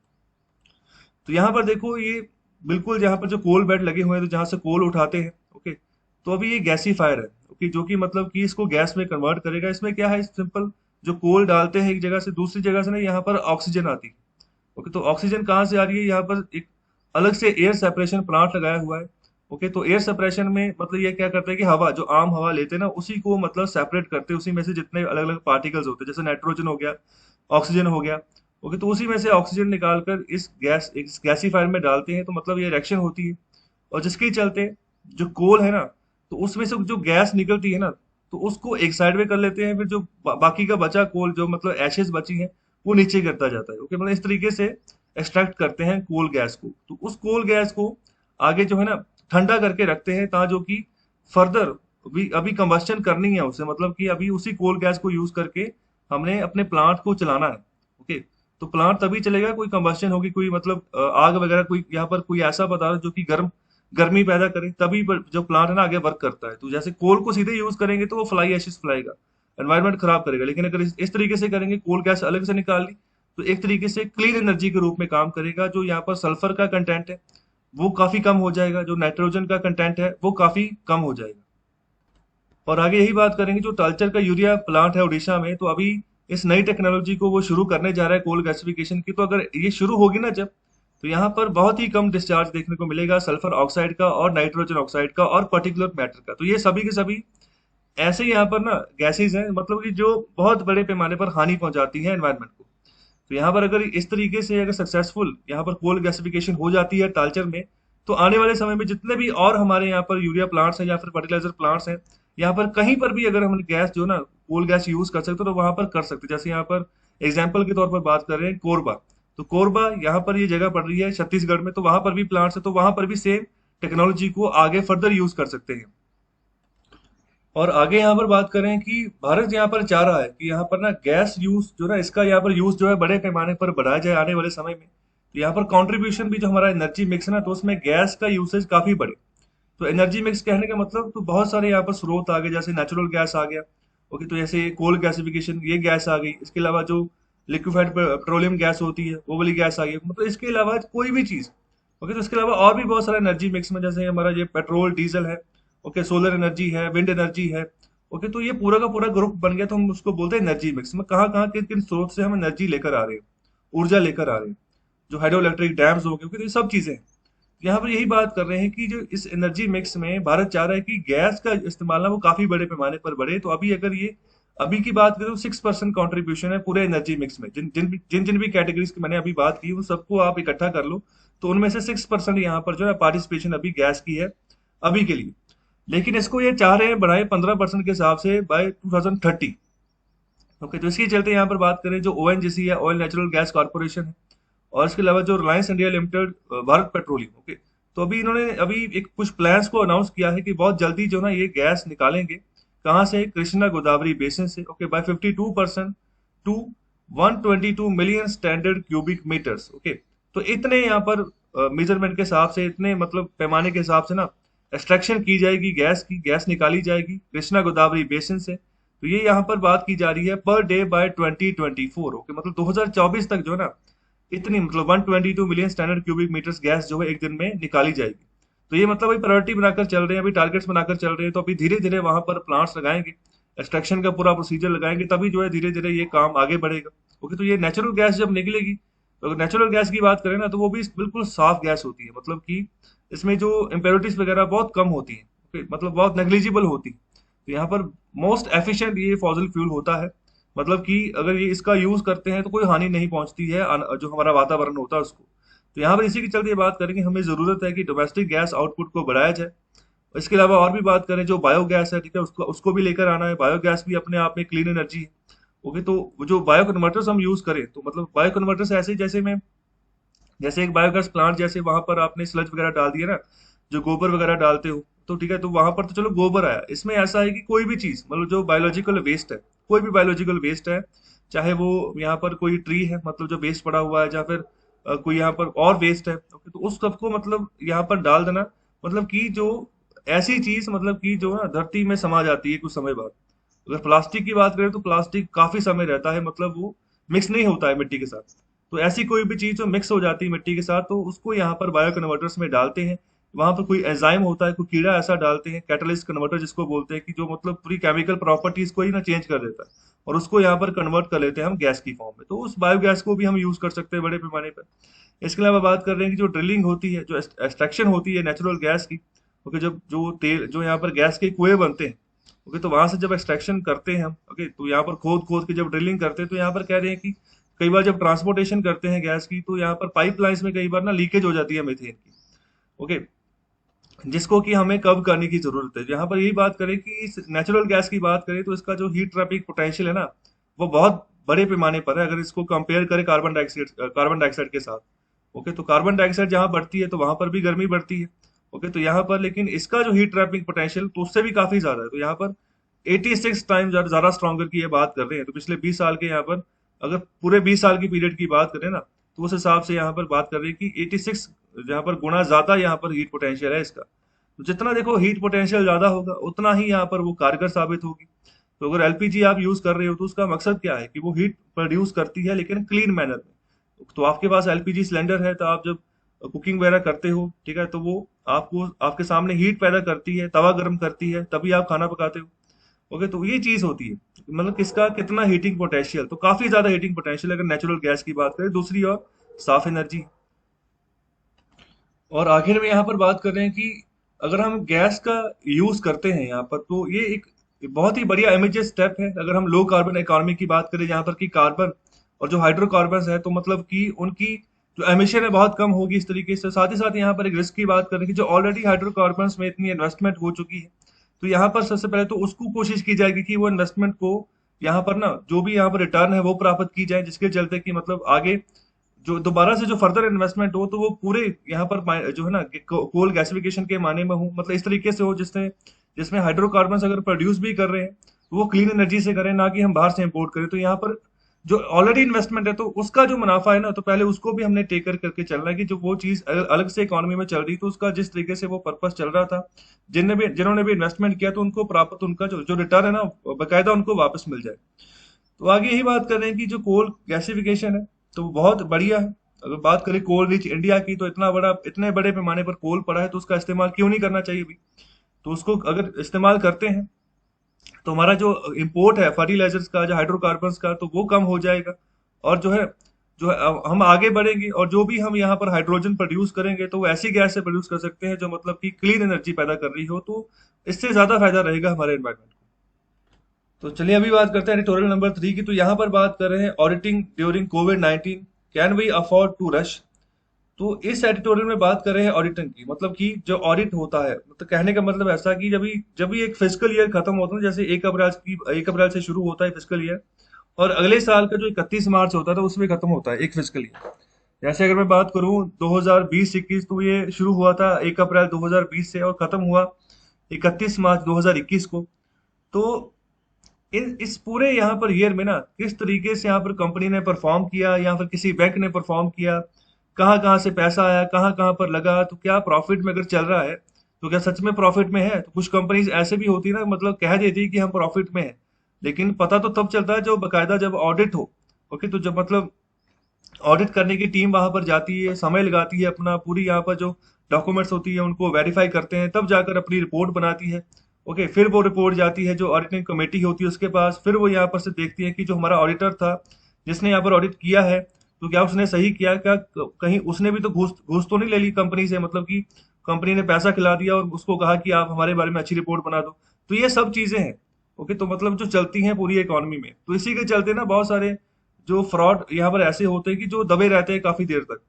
तो यहाँ पर देखो ये बिल्कुल जहाँ पर जो कोल बेड लगे हुए हैं, तो जहाँ से कोल उठाते हैं, ओके, तो अभी ये गैसीफायर है, ओके, जो कि मतलब कि इसको गैस में कन्वर्ट करेगा। इसमें क्या है, सिंपल जो कोल डालते हैं एक जगह से दूसरी जगह से ना, यहाँ पर ऑक्सीजन आती है। ओके, तो ऑक्सीजन कहाँ से आ रही है, यहाँ पर एक अलग से एयर सेपरेशन प्लांट लगाया हुआ है। ओके, तो एयर सेपरेशन में मतलब ये क्या करता है कि हवा जो आम हवा लेते हैं ना उसी को मतलब सेपरेट करते हैं, उसी में से जितने अलग अलग पार्टिकल्स होते हैं, जैसे नाइट्रोजन हो गया, ऑक्सीजन हो गया। ओके, तो उसी में से ऑक्सीजन निकालकर इस गैसीफायर में डालते हैं, तो मतलब ये रिएक्शन होती है, और जिसके चलते जो कोल है ना, तो उसमें से जो गैस निकलती है ना, तो उसको एक साइड में कर लेते हैं, फिर जो बाकी का बचा कोल जो मतलब एशेज बची हैं वो नीचे गिरता जाता है। ओके, मतलब इस तरीके से एक्सट्रैक्ट करते हैं कोल गैस को। तो उस कोल गैस को आगे जो है ना ठंडा करके रखते हैं, ता जो कि फर्दर अभी अभी कंबस्शन करनी है उसे, मतलब कि अभी उसी कोल गैस को यूज करके हमने अपने प्लांट को चलाना है। ओके, तो प्लांट तभी चलेगा कोई कंबस्शन होगी, कोई मतलब आग वगैरह, कोई यहाँ पर कोई ऐसा पदार्थ जो कि गर्मी पैदा करे, तभी जो प्लांट है ना आगे वर्क करता है। तो जैसे कोल को सीधे यूज करेंगे तो वो फ्लाई एशेस फैलाएगा, एनवायरनमेंट खराब करेगा। लेकिन अगर इस तरीके से करेंगे, कोल गैस अलग से निकाल ली, तो एक तरीके से क्लीन एनर्जी के रूप में काम करेगा। जो यहाँ पर सल्फर का कंटेंट है वो काफी कम हो जाएगा, जो नाइट्रोजन का कंटेंट है वो काफी कम हो जाएगा। और आगे यही बात करेंगे जो टालचर का यूरिया प्लांट है उड़ीसा में, तो अभी इस नई टेक्नोलॉजी को वो शुरू करने जा रहा है कोल गैसिफिकेशन की। तो अगर ये शुरू होगी ना जब, तो यहाँ पर बहुत ही कम डिस्चार्ज देखने को मिलेगा सल्फर ऑक्साइड का और नाइट्रोजन ऑक्साइड का और पर्टिकुलर मैटर का। तो ये सभी के सभी ऐसे यहाँ पर ना गैसेज हैं, मतलब कि जो बहुत बड़े पैमाने पर हानि पहुंचाती है एनवायरनमेंट को। तो यहाँ पर अगर इस तरीके से अगर सक्सेसफुल यहाँ पर कोल गैसिफिकेशन हो जाती है तालचर में, तो आने वाले समय में जितने भी और हमारे यहाँ पर यूरिया प्लांट्स हैं या फिर फर्टिलाइजर प्लांट्स हैं, यहाँ पर कहीं पर भी अगर हम गैस जो ना कोल गैस यूज कर सकते हो तो वहां पर कर सकते हैं। जैसे यहाँ पर एग्जाम्पल के तौर पर बात कर रहे हैं कोरबा, तो कोरबा यहाँ पर ये जगह पड़ रही है छत्तीसगढ़ में, तो वहां पर भी प्लांट्स है, तो वहां पर भी सेम टेक्नोलॉजी को आगे फर्दर यूज कर सकते हैं। और आगे यहाँ पर बात करें कि भारत यहाँ पर चाह रहा है कि यहाँ पर ना गैस यूज जो ना इसका यहाँ पर यूज जो है बड़े पैमाने पर बढ़ाया जाए आने वाले समय में। तो यहाँ पर कंट्रीब्यूशन भी जो हमारा एनर्जी मिक्स है ना, तो उसमें गैस का यूसेज काफी बढ़े। तो एनर्जी मिक्स कहने का मतलब तो बहुत सारे यहाँ पर स्रोत आ गए, जैसे नेचुरल गैस आ गया। ओके, तो जैसे कोल गैसिफिकेशन ये गैस आ गई। इसके अलावा जो लिक्विफाइड पेट्रोलियम गैस होती है वो वाली गैस आ गई। मतलब इसके अलावा कोई भी चीज। ओके, तो इसके अलावा और भी बहुत सारा एनर्जी मिक्स में, जैसे हमारा ये पेट्रोल डीजल है। ओके, सोलर एनर्जी है, विंड एनर्जी है। ओके, तो ये पूरा का पूरा ग्रुप बन गया, तो हम उसको बोलते हैं एनर्जी मिक्स में कहाँ कहाँ किन किन स्रोत से हम एनर्जी लेकर आ रहे हैं, ऊर्जा लेकर आ रहे हैं। जो हाइड्रो इलेक्ट्रिक डैम्स हो गए, ओके, तो ये सब चीजें हैं। यहाँ पर यही बात कर रहे हैं कि जो इस एनर्जी मिक्स में भारत चाह रहा है कि गैस का इस्तेमाल ना वो काफी बड़े पैमाने पर बढ़े। तो अभी अगर ये अभी की बात करें तो 6% कॉन्ट्रीब्यूशन है पूरे एनर्जी मिक्स में। जिन भी कैटेगरीज की मैंने अभी बात की, उन सबको आप इकट्ठा कर लो, तो उनमें से 6% यहाँ पर जो है पार्टिसिपेशन अभी गैस की है अभी के लिए। लेकिन इसको ये चाह रहे हैं बढ़ाए 15% के हिसाब से बाय 2030। ओके, तो इसके चलते यहाँ पर बात करें जो ओएनजीसी है, ऑयल नेचुरल गैस कॉर्पोरेशन है, और इसके अलावा जो Reliance India limited, Bharat petroleum. Okay, तो अभी इन्होंने अभी एक कुछ प्लान्स को अनाउंस किया है कि बहुत जल्दी जो ना ये गैस निकालेंगे। कहाँ से? कृष्णा गोदावरी बेसिन से। Okay, by 52% to 122 million standard cubic metres. Okay, तो इतने यहाँ पर मेजरमेंट के हिसाब से, इतने मतलब पैमाने के हिसाब से ना एक्सट्रैक्शन की जाएगी गैस की, गैस निकाली जाएगी कृष्णा गोदावरी बेसिन से। तो ये यहाँ पर बात की जा रही है पर डे बाय 2024। ओके, मतलब 2024 तक जो है ना इतनी मतलब 122 million standard cubic metres gas जो है एक दिन में निकाली जाएगी। तो ये मतलब अभी प्रायोरिटी बनाकर चल रहे हैं, अभी टारगेट्स बनाकर चल रहे हैं। तो अभी धीरे धीरे वहां पर प्लांट्स लगाएंगे, एक्सट्रैक्शन का पूरा प्रोसीजर लगाएंगे, तभी जो है धीरे धीरे ये काम आगे बढ़ेगा। ओके, तो ये नेचुरल गैस जब निकलेगी, तो अगर नेचुरल गैस की बात करें ना, तो वो भी बिल्कुल साफ गैस होती है। मतलब कि इसमें जो इम्प्योरिटीज वगैरह बहुत कम होती है। ओके, मतलब बहुत नेग्लिजिबल होती है। तो यहाँ पर मोस्ट एफिशिएंट ये फॉसिल फ्यूल होता है। मतलब कि अगर ये इसका यूज करते हैं तो कोई हानि नहीं पहुंचती है जो हमारा वातावरण होता है उसको। तो यहाँ पर इसी के चलते ये बात करें कि हमें जरूरत है कि डोमेस्टिक गैस आउटपुट को बढ़ाया जाए। इसके अलावा और भी बात करें, जो बायोगैस है, ठीक है, उसको उसको भी लेकर आना है। बायोगैस भी अपने आप में क्लीन एनर्जी है। ओके, तो वो जो बायो कन्वर्टर्स हम यूज करें, तो मतलब बायो कन्वर्टर्स ऐसे जैसे में, जैसे एक बायोगैस प्लांट, जैसे वहां पर आपने स्लज वगैरह डाल दिया ना, जो गोबर वगैरह डालते हो, तो ठीक है, तो वहां पर तो चलो गोबर आया। इसमें ऐसा है कि कोई भी चीज, मतलब जो बायोलॉजिकल वेस्ट है, कोई भी बायोलॉजिकल वेस्ट है, चाहे वो यहाँ पर कोई ट्री है, मतलब जो वेस्ट पड़ा हुआ है, या फिर कोई यहाँ पर और वेस्ट है, ओके, तो उस सबको मतलब यहाँ पर डाल देना। मतलब कि जो ऐसी चीज, मतलब कि जो ना धरती में समा जाती है कुछ समय बाद। अगर प्लास्टिक की बात करें तो प्लास्टिक काफी समय रहता है, मतलब वो मिक्स नहीं होता है मिट्टी के साथ। तो ऐसी कोई भी चीज जो मिक्स हो जाती है मिट्टी के साथ, तो उसको यहाँ पर बायो कन्वर्टर्स में डालते हैं। वहां पर कोई एंजाइम होता है, कोई कीड़ा ऐसा डालते हैं, कैटलिस्ट कन्वर्टर जिसको बोलते हैं, कि जो मतलब पूरी केमिकल प्रॉपर्टीज को ही ना चेंज कर देता है, और उसको यहाँ पर कन्वर्ट कर लेते हैं हम गैस की फॉर्म में। तो उस बायोगैस को भी हम यूज कर सकते हैं बड़े पैमाने पर। इसके अलावा बात कर रहे हैं कि जो ड्रिलिंग होती है, जो एक्सट्रैक्शन होती है नेचुरल गैस की। ओके, जब जो तेल जो यहाँ पर गैस के कुएं बनते हैं, ओके, तो वहां से जब एक्सट्रैक्शन करते हैं हम, ओके, तो यहाँ पर खोद खोद के जब ड्रिलिंग करते हैं, तो यहाँ पर कह रहे हैं कि कई बार जब ट्रांसपोर्टेशन करते हैं गैस की, तो यहाँ पर पाइपलाइंस में कई बार ना लीकेज हो जाती है मीथेन की। ओके, जिसको कि हमें कब करने की जरूरत है। यहाँ पर यही बात करें कि इस नेचुरल गैस की बात करें, तो इसका जो हीट ट्रैपिंग पोटेंशियल है ना, वो बहुत बड़े पैमाने पर है, अगर इसको कंपेयर करें कार्बन डाइऑक्साइड के साथ। ओके, तो कार्बन डाइऑक्साइड जहाँ बढ़ती है, तो वहां पर भी गर्मी बढ़ती है। ओके, तो यहाँ पर लेकिन इसका जो हीट ट्रैपिंग पोटेंशियल तो उससे भी काफी ज्यादा है। तो यहाँ पर 86 टाइम ज्यादा स्ट्रॉन्गर की ये बात कर रहे हैं। तो पिछले 20 साल के यहाँ पर, अगर पूरे 20 साल की पीरियड की बात करें ना, तो उस हिसाब से यहाँ पर बात कर रहे हैं कि 86 यहाँ पर गुना ज्यादा यहाँ पर हीट पोटेंशियल है इसका। तो जितना देखो हीट पोटेंशियल ज्यादा होगा, उतना ही यहाँ पर वो कारगर साबित होगी। तो अगर एलपीजी आप यूज कर रहे हो, तो उसका मकसद क्या है कि वो हीट प्रोड्यूस करती है, लेकिन क्लीन मैनर में। तो आपके पास एलपीजी सिलेंडर है, तो आप जब कुकिंग वगैरह करते हो, ठीक है, तो वो आपको आपके सामने हीट पैदा करती है, तवा गर्म करती है, तभी आप खाना पकाते हो। ओके, तो ये चीज होती है, मतलब किसका कितना हीटिंग पोटेंशियल। तो काफी ज्यादा हीटिंग पोटेंशियल अगर नेचुरल गैस की बात करें। दूसरी और साफ एनर्जी। और आखिर में यहाँ पर बात कर रहे हैं कि अगर हम गैस का यूज करते हैं यहाँ पर, तो ये एक बहुत ही बढ़िया इमीडिएट स्टेप है। अगर हम लो कार्बन इकोनॉमी की बात करें, जहाँ पर कि कार्बन और जो हाइड्रोकार्बन है, तो मतलब कि उनकी जो एमिशन है बहुत कम होगी इस तरीके से। साथ ही साथ यहाँ पर एक रिस्क की बात करें कि जो ऑलरेडी हाइड्रोकार्बन में इतनी इन्वेस्टमेंट हो चुकी है, तो यहाँ पर सबसे पहले तो उसको कोशिश की जाएगी कि वो इन्वेस्टमेंट को यहाँ पर ना जो भी यहाँ पर रिटर्न है वो प्राप्त की जाए, जिसके चलते कि मतलब आगे जो दोबारा से जो फर्दर इन्वेस्टमेंट हो, तो वो पूरे यहाँ पर जो है ना कोल गैसिफिकेशन के माने में हो, मतलब इस तरीके से हो जिससे जिसमें हाइड्रोकार्बन अगर प्रोड्यूस भी कर रहे हैं तो वो क्लीन एनर्जी से करें, ना कि हम बाहर से इंपोर्ट करें। तो यहाँ पर जो ऑलरेडी इन्वेस्टमेंट है तो उसका जो मुनाफा है ना, तो पहले उसको भी हमने टेकर करके चलना है कि जो वो चीज अलग से इकोनॉमी में चल रही, तो उसका जिस तरीके से वो पर्पस चल रहा था, जिन्होंने भी इन्वेस्टमेंट किया, तो उनको प्राप्त उनका जो रिटर्न है ना, बकायदा उनको वापस मिल जाए। तो आगे यही बात कर रहे हैं कि जो कोल गैसिफिकेशन है तो वो बहुत बढ़िया है। अगर बात करें कोल रिच इंडिया की, तो इतने बड़े पैमाने पर कोल पड़ा है, तो उसका इस्तेमाल क्यों नहीं करना चाहिए भी। तो उसको अगर इस्तेमाल करते हैं तो हमारा जो इंपोर्ट है फर्टिलाइजर्स का, जो हाइड्रोकार्बन्स का, तो वो कम हो जाएगा। और जो है हम आगे बढ़ेंगे, और जो भी हम यहाँ पर हाइड्रोजन प्रोड्यूस करेंगे तो वो ऐसी गैस से प्रोड्यूस कर सकते हैं जो मतलब कि क्लीन एनर्जी पैदा कर रही हो, तो इससे ज्यादा फायदा रहेगा हमारे एनवायरमेंट को। तो चलिए अभी बात करते हैं एडिटोरियल नंबर 3 की। तो यहाँ पर बात कर रहे हैं auditing during covid 19, can we afford to rush. तो इस एडिटोरियल में बात कर रहे हैं ऑडिटिंग की, मतलब कि जो ऑडिट होता है, मतलब कहने का मतलब ऐसा कि जब भी एक फिजिकल ईयर खत्म होता है, जैसे 1 अप्रैल से शुरू होता है फिजिकल ईयर, और अगले साल का जो 31 मार्च होता है तो उसमें खत्म होता है एक फिजिकल ईयर। जैसे अगर मैं बात करूं 2020-21, तो ये शुरू हुआ था 1 अप्रैल 2020 से और खत्म हुआ 31 मार्च 2021 को। तो इस पूरे यहाँ पर ईयर में ना किस तरीके से यहाँ पर कंपनी ने परफॉर्म किया, या फिर किसी बैंक ने परफॉर्म किया, कहाँ कहाँ से पैसा आया, कहाँ कहाँ पर लगा, तो क्या प्रॉफिट में अगर चल रहा है तो क्या सच में प्रॉफिट में है। तो कुछ कंपनीज ऐसे भी होती है ना, मतलब कह देती है कि हम प्रॉफिट में है, लेकिन पता तो तब चलता है जो बकायदा जब ऑडिट हो। ओके, तो जब मतलब ऑडिट करने की टीम वहां पर जाती है, समय लगाती है, अपना पूरी यहाँ पर जो डॉक्यूमेंट्स होती है उनको वेरीफाई करते हैं, तब जाकर अपनी रिपोर्ट बनाती है। ओके, फिर वो रिपोर्ट जाती है जो ऑडिटिंग कमेटी होती है उसके पास, फिर वो यहाँ पर से देखती है कि जो हमारा ऑडिटर था जिसने यहाँ पर ऑडिट किया है, तो क्या उसने सही किया, क्या कहीं उसने भी तो घूस घूस तो नहीं ले ली कंपनी से, मतलब कि कंपनी ने पैसा खिला दिया और उसको कहा कि आप हमारे बारे में अच्छी रिपोर्ट बना दो। तो ये सब चीजें हैं। ओके, तो मतलब जो चलती हैं पूरी इकोनॉमी में, तो इसी के चलते ना बहुत सारे जो फ्रॉड यहाँ पर ऐसे होते हैं कि जो दबे रहते हैं काफी देर तक।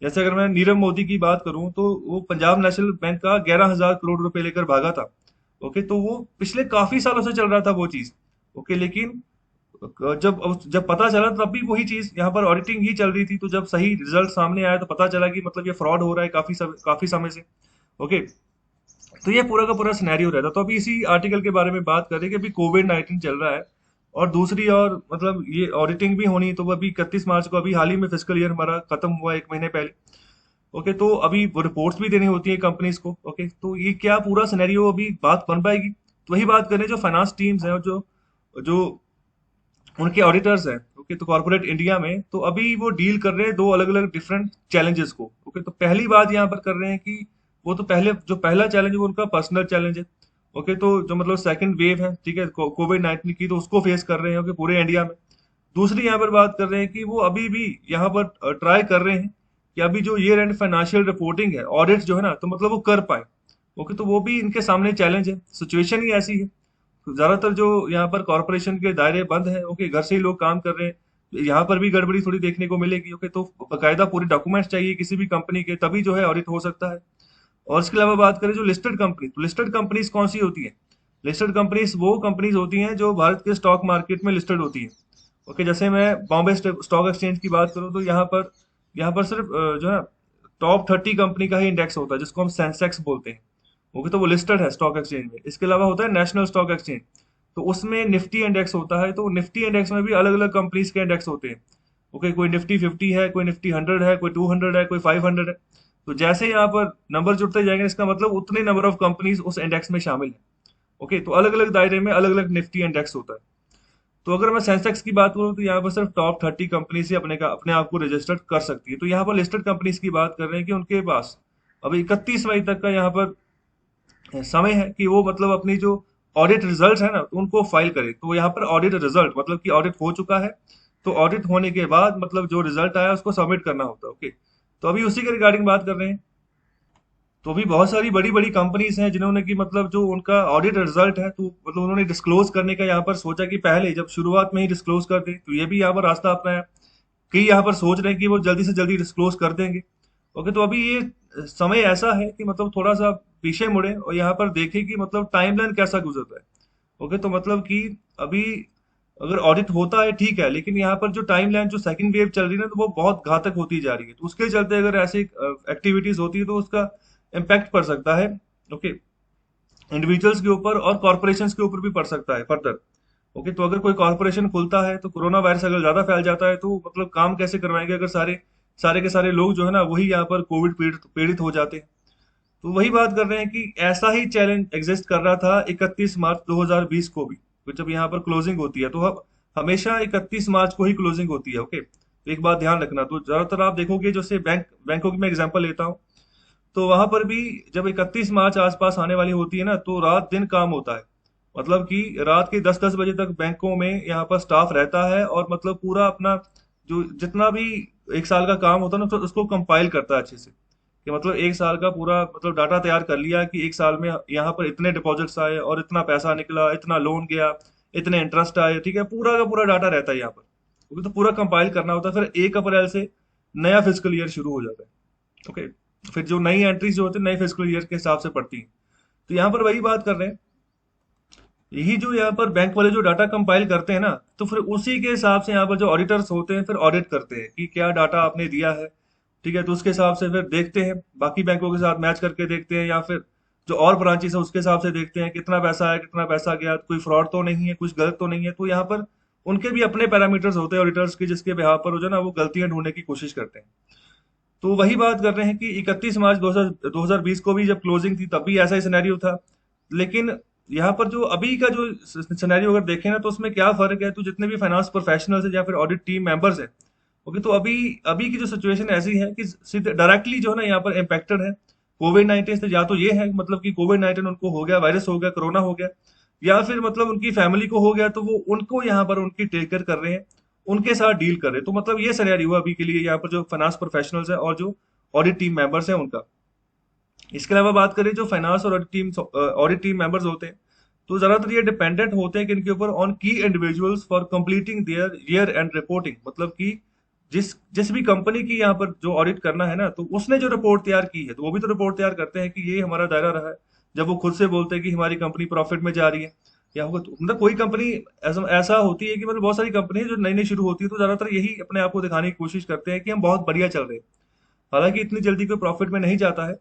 जैसे अगर मैं नीरव मोदी की बात करूं, तो वो पंजाब नेशनल बैंक का 11,000 करोड़ रुपए लेकर भागा था। ओके, तो वो पिछले काफी सालों से चल रहा था वो चीज। ओके, लेकिन जब जब पता चला तब भी वही चीज यहाँ पर ऑडिटिंग ही चल रही थी। तो जब सही रिजल्ट सामने आया तो पता चला कि मतलब ये फ्रॉड हो रहा है काफी समय से। ओके, तो ये पूरा का पूरा सिनेरियो रहता। तो अभी इसी आर्टिकल के बारे में बात करें कि अभी कोविड 19 चल रहा है, और दूसरी और मतलब ये ऑडिटिंग भी होनी, तो वो अभी 31 मार्च को अभी हाल ही में फिजिकल ईयर हमारा खत्म हुआ 1 महीने पहले। ओके, तो अभी वो रिपोर्ट्स भी देनी होती है कंपनीज को। ओके, तो ये क्या पूरा सिनेरियो अभी बात बन पाएगी। तो वही बात करें, जो फाइनेंस टीम्स हैं और जो जो उनके ऑडिटर्स हैं, ओके, तो कॉर्पोरेट इंडिया में तो अभी वो डील कर रहे हैं दो अलग अलग डिफरेंट चैलेंजेस को। ओके, तो पहली बात यहाँ पर कर रहे हैं कि वो तो पहला चैलेंज है वो उनका पर्सनल चैलेंज है। ओके, तो जो मतलब सेकंड वेव है, ठीक है, कोविड 19 की, तो उसको फेस कर रहे हैं ओके पूरे इंडिया में। दूसरी यहाँ पर बात कर रहे हैं कि वो अभी भी यहाँ पर ट्राई कर रहे हैं कि अभी जो ईयर एंड फाइनेंशियल रिपोर्टिंग है, ऑडिट जो है ना, तो मतलब वो कर पाए। ओके, तो वो भी इनके सामने चैलेंज है, सिचुएशन ही ऐसी है। तो ज्यादातर जो यहाँ पर कॉरपोरेशन के दायरे बंद है, ओके, घर से ही लोग काम कर रहे हैं, तो यहाँ पर भी गड़बड़ी थोड़ी देखने को मिलेगी। ओके, तो बकायदा पूरे डॉक्यूमेंट्स चाहिए किसी भी कंपनी के, तभी जो है ऑडिट हो सकता है। और इसके अलावा बात करें जो लिस्टेड कंपनी, तो लिस्टेड कंपनीज कौन सी होती है। लिस्टेड कंपनीज वो कंपनीज होती हैं जो भारत के स्टॉक मार्केट में लिस्टेड होती है। ओके, जैसे मैं बॉम्बे स्टॉक एक्सचेंज की बात करूं, तो यहाँ पर सिर्फ जो है टॉप 30 कंपनी का ही इंडेक्स होता है, जिसको हम सेंसेक्स बोलते हैं। ओके, तो वो लिस्टेड है स्टॉक एक्सचेंज में। इसके अलावा होता है नेशनल स्टॉक एक्सचेंज, तो उसमें निफ्टी इंडेक्स होता है। तो निफ्टी इंडेक्स में भी अलग अलग कंपनीज के इंडेक्स होते हैं। ओके, कोई निफ्टी 50 है, कोई निफ्टी 100 है, कोई 200 है, कोई 500 है। तो जैसे यहाँ पर नंबर जुड़ते जाएंगे, इसका मतलब उतने नंबर ऑफ कंपनीज उस इंडेक्स में शामिल है। ओके, तो अलग अलग दायरे में अलग अलग निफ्टी इंडेक्स होता है। तो अगर मैं सेंसेक्स की बात करूं, तो यहाँ पर सिर्फ टॉप 30 कंपनी से अपने आप को रजिस्टर्ड कर सकती है। तो यहाँ पर लिस्टेड कंपनीज की बात कर रहे हैं कि उनके पास अभी 31 मई तक का यहाँ पर समय है कि वो मतलब अपनी जो ऑडिट रिजल्ट है ना, तो उनको फाइल करे। तो यहाँ पर ऑडिट रिजल्ट मतलब कि ऑडिट हो चुका है, तो ऑडिट होने के बाद मतलब जो रिजल्ट आया उसको सबमिट करना होता है। ओके, तो अभी उसी के रिगार्डिंग बात कर रहे हैं। तो भी बहुत सारी बड़ी बड़ी कंपनीज हैं जिन्होंने कि मतलब जो उनका ऑडिट रिजल्ट है, तो मतलब उन्होंने डिस्क्लोज करने का यहाँ पर सोचा कि पहले जब शुरुआत में ही डिस्क्लोज कर दे। तो ये भी यहाँ पर रास्ता अपनाया। कई यहाँ पर सोच रहे हैं कि वो जल्दी से जल्दी डिस्क्लोज कर देंगे। ओके, तो अभी ये समय ऐसा है कि मतलब थोड़ा सा पीछे मुड़े और यहाँ पर देखें कि मतलब टाइमलाइन कैसा गुजरता है। ओके, तो मतलब कि अभी अगर ऑडिट होता है ठीक है, लेकिन यहाँ पर जो टाइमलाइन जो सेकंड वेव चल रही है ना, तो वो बहुत घातक होती जा रही है। तो उसके चलते अगर ऐसी एक्टिविटीज होती है तो उसका इम्पैक्ट पड़ सकता है। ओके, इंडिविजुअल्स के ऊपर और कॉर्पोरेशंस के ऊपर भी पड़ सकता है फर्दर। ओके, तो अगर कोई कॉर्पोरेशन खुलता है तो कोरोना वायरस अगर ज्यादा फैल जाता है तो मतलब काम कैसे करवाएंगे, अगर सारे सारे के सारे लोग जो है ना वही यहाँ पर कोविड पीड़ित पीड़ित हो जाते हैं। तो वही बात कर रहे हैं कि ऐसा ही चैलेंज एग्जिस्ट कर रहा था 31 मार्च 2020 को भी, तो जब यहाँ पर क्लोजिंग होती है तो हमेशा 31 मार्च को ही क्लोजिंग होती है। ओके, तो एक बात ध्यान रखना, तो ज्यादातर आप देखोगे जैसे बैंकों की मैं एग्जांपल लेता हूँ, तो वहां पर भी जब 31 मार्च आसपास आने वाली होती है ना तो रात दिन काम होता है। मतलब कि रात के 10-10 बजे तक बैंकों में यहाँ पर स्टाफ रहता है और मतलब पूरा अपना जो जितना भी एक साल का काम होता है ना तो उसको कंपाइल करता है अच्छे से, कि मतलब एक साल का पूरा मतलब डाटा तैयार कर लिया कि एक साल में यहाँ पर इतने डिपॉजिट्स आए और इतना पैसा निकला, इतना लोन गया, इतने इंटरेस्ट आए। ठीक है, पूरा का पूरा डाटा रहता है यहाँ पर, क्योंकि तो पूरा कंपाइल करना होता है। फिर 1 अप्रैल से नया फिजिकल ईयर शुरू हो जाता है। ओके, फिर जो नई एंट्रीज जो होती है नए फिजिकल ईयर के हिसाब से पड़ती हैं। तो यहाँ पर वही बात कर रहे हैं, यही जो यहाँ पर बैंक वाले जो डाटा कंपाइल करते हैं ना, तो फिर उसी के हिसाब से यहाँ पर जो ऑडिटर्स होते हैं फिर ऑडिट करते हैं कि क्या डाटा आपने दिया है। ठीक है, तो उसके हिसाब से फिर देखते हैं, बाकी बैंकों के साथ मैच करके देखते हैं, या फिर जो और ब्रांचेस है उसके हिसाब से देखते हैं कितना पैसा आया कितना पैसा गया, कोई फ्रॉड तो नहीं है, कुछ गलत तो नहीं है। तो यहाँ पर उनके भी अपने पैरामीटर्स होते हैं ऑडिटर्स के, जिसके बिहार पर जो है ना वो गलतियां ढूंढने की कोशिश करते हैं। तो वही बात कर रहे हैं कि 31 मार्च 2020 को भी जब क्लोजिंग थी तब भी ऐसा ही सिनेरियो था। लेकिन यहाँ पर जो अभी का जो सिनेरियो अगर देखें ना तो उसमें क्या फर्क है, तो जितने भी फाइनेंस प्रोफेशनल्स हैं या फिर ऑडिट टीम मेंबर्स हैं, ओके, तो अभी अभी की जो सिचुएशन ऐसी है कि सीधे डायरेक्टली जो है ना यहाँ पर इम्पेक्टेड है कोविड 19 से। या तो ये है मतलब कि कोविड 19 उनको हो गया, वायरस हो गया, कोरोना हो गया, या फिर मतलब उनकी फैमिली को हो गया, तो वो उनको यहाँ पर उनकी टेक केयर कर रहे हैं, उनके साथ डील कर रहे हैं। तो मतलब ये सिनेरियो है अभी के लिए यहाँ पर जो फाइनेंस प्रोफेशनल्स है और जो ऑडिट टीम मेंबर्स हैं उनका। इसके अलावा बात करें जो फाइनेंस और ऑडिट टीम मेंबर्स होते हैं, तो ज्यादातर ये डिपेंडेंट होते हैं कि इनके ऊपर ऑन की individuals for completing there year and reporting. मतलब कि जिस जिस भी कंपनी की यहाँ पर जो ऑडिट करना है ना, तो उसने जो रिपोर्ट तैयार की है तो वो भी तो रिपोर्ट तैयार करते हैं कि ये हमारा दायरा रहा है। जब वो खुद से बोलते हैं कि हमारी कंपनी प्रॉफिट में जा रही है, या होगा तो मतलब कोई कंपनी ऐसा ऐसा होती है कि मतलब बहुत सारी कंपनी जो नई नई शुरू होती है तो ज्यादातर यही अपने आप को दिखाने की कोशिश करते हैं कि हम बहुत बढ़िया चल रहे हैं। हालांकि इतनी जल्दी कोई प्रॉफिट में नहीं जाता है,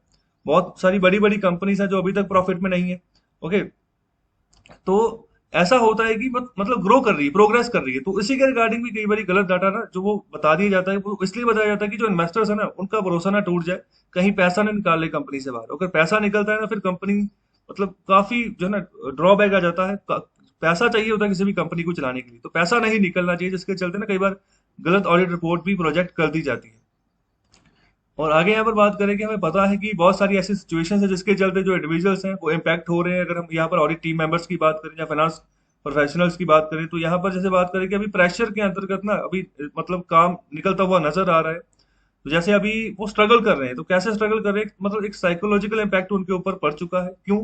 बहुत सारी बड़ी बड़ी कंपनीज हैं जो अभी तक प्रॉफिट में नहीं है। ओके, तो ऐसा होता है कि मतलब ग्रो कर रही है, प्रोग्रेस कर रही है, तो इसी के रिगार्डिंग भी कई बार गलत डाटा ना जो वो बता दिया जाता है, वो इसलिए बताया जाता है कि जो इन्वेस्टर्स है ना उनका भरोसा ना टूट जाए, कहीं पैसा ना निकाल ले कंपनी से बाहर। अगर पैसा निकलता है ना फिर कंपनी मतलब काफी जो है ना ड्रॉबैक आ जाता है। पैसा चाहिए होता है किसी भी कंपनी को चलाने के लिए, तो पैसा नहीं निकलना चाहिए, जिसके चलते ना कई बार गलत ऑडिट रिपोर्ट भी प्रोजेक्ट कर दी जाती है। और आगे यहाँ पर बात करें कि हमें पता है कि बहुत सारी ऐसी सिचुएशंस है जिसके चलते जो इंडिविजुअल्स हैं वो इम्पैक्ट हो रहे हैं। अगर हम यहाँ पर ऑडिट टीम मेंबर्स की बात करें या फाइनेंस प्रोफेशनल्स की बात करें, तो यहाँ पर जैसे बात करें कि अभी प्रेशर के अंतर्गत ना अभी मतलब काम निकलता हुआ नजर आ रहा है। तो जैसे अभी वो स्ट्रगल कर रहे हैं, तो कैसे स्ट्रगल कर रहे हैं, मतलब एक साइकोलॉजिकल इम्पैक्ट उनके ऊपर पड़ चुका है। क्यों?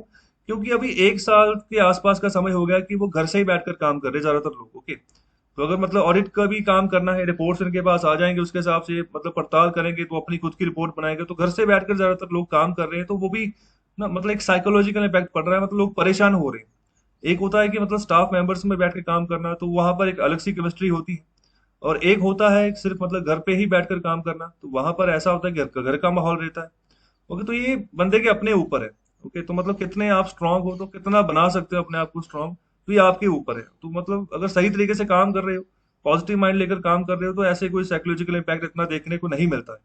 क्योंकि अभी 1 साल के आसपास का समय हो गया कि वो घर से ही बैठकर काम कर रहे हैं ज्यादातर लोग। ओके, तो अगर मतलब ऑडिट का भी काम करना है, रिपोर्ट्स इनके पास आ जाएंगे, उसके हिसाब से मतलब पड़ताल करेंगे तो अपनी खुद की रिपोर्ट बनाएंगे, तो घर से बैठकर ज्यादातर लोग काम कर रहे हैं, तो वो भी ना मतलब एक साइकोलॉजिकल इम्पैक्ट पड़ रहा है, मतलब लोग परेशान हो रहे हैं। एक होता है कि मतलब स्टाफ मेंबर्स में बैठ के काम करना, तो वहां पर एक अलग सी केमिस्ट्री होती है। और एक होता है सिर्फ मतलब घर पे ही बैठकर काम करना, तो वहां पर ऐसा होता है कि घर का माहौल रहता है। ओके, तो ये बंदे के अपने ऊपर है। ओके, तो मतलब कितने आप स्ट्रांग हो, तो कितना बना सकते हो अपने आप को स्ट्रांग, तो ये आपके ऊपर है। तो मतलब अगर सही तरीके से काम कर रहे हो, पॉजिटिव माइंड लेकर काम कर रहे हो, तो ऐसे कोई साइकोलॉजिकल इम्पैक्ट इतना देखने को नहीं मिलता है।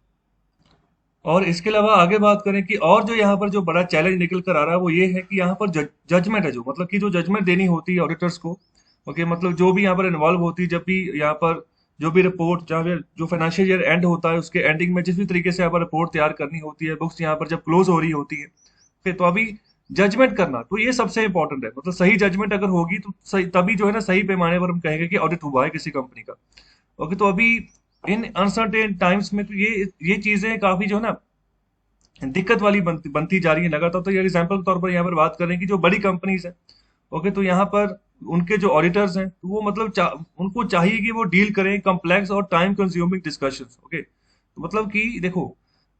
और इसके अलावा आगे बात करें कि और जो यहाँ पर जो बड़ा चैलेंज निकल कर आ रहा है वो ये है कि यहाँ पर जजमेंट है, जो मतलब कि जो जजमेंट देनी होती है ऑडिटर्स को। ओके, मतलब जो भी यहाँ पर इन्वॉल्व होती है, जब भी यहाँ पर जो भी रिपोर्ट जहाँ पे जो फाइनेंशियल ईयर एंड होता है उसके एंडिंग में जिस भी तरीके से यहाँ पर रिपोर्ट तैयार करनी होती है, बुक्स यहाँ पर जब क्लोज हो रही होती है, ओके, तो अभी जजमेंट करना तो ये सबसे इंपॉर्टेंट है। मतलब सही जजमेंट अगर होगी तो सही, तभी जो है ना सही पैमाने पर हम कहेंगे कि ऑडिट हुआ है किसी कंपनी का। ओके, तो अभी इन अनसर्टेन टाइम्स में तो ये चीजें काफी जो है ना दिक्कत वाली बनती जा रही है लगातार। तो ये एग्जाम्पल के तौर पर यहाँ पर बात करें कि जो बड़ी कंपनीज है, ओके, तो यहाँ पर उनके जो ऑडिटर्स हैं तो वो मतलब उनको चाहिए कि वो डील करें कॉम्प्लेक्स और टाइम कंज्यूमिंग डिस्कशंस। ओके, तो मतलब कि देखो,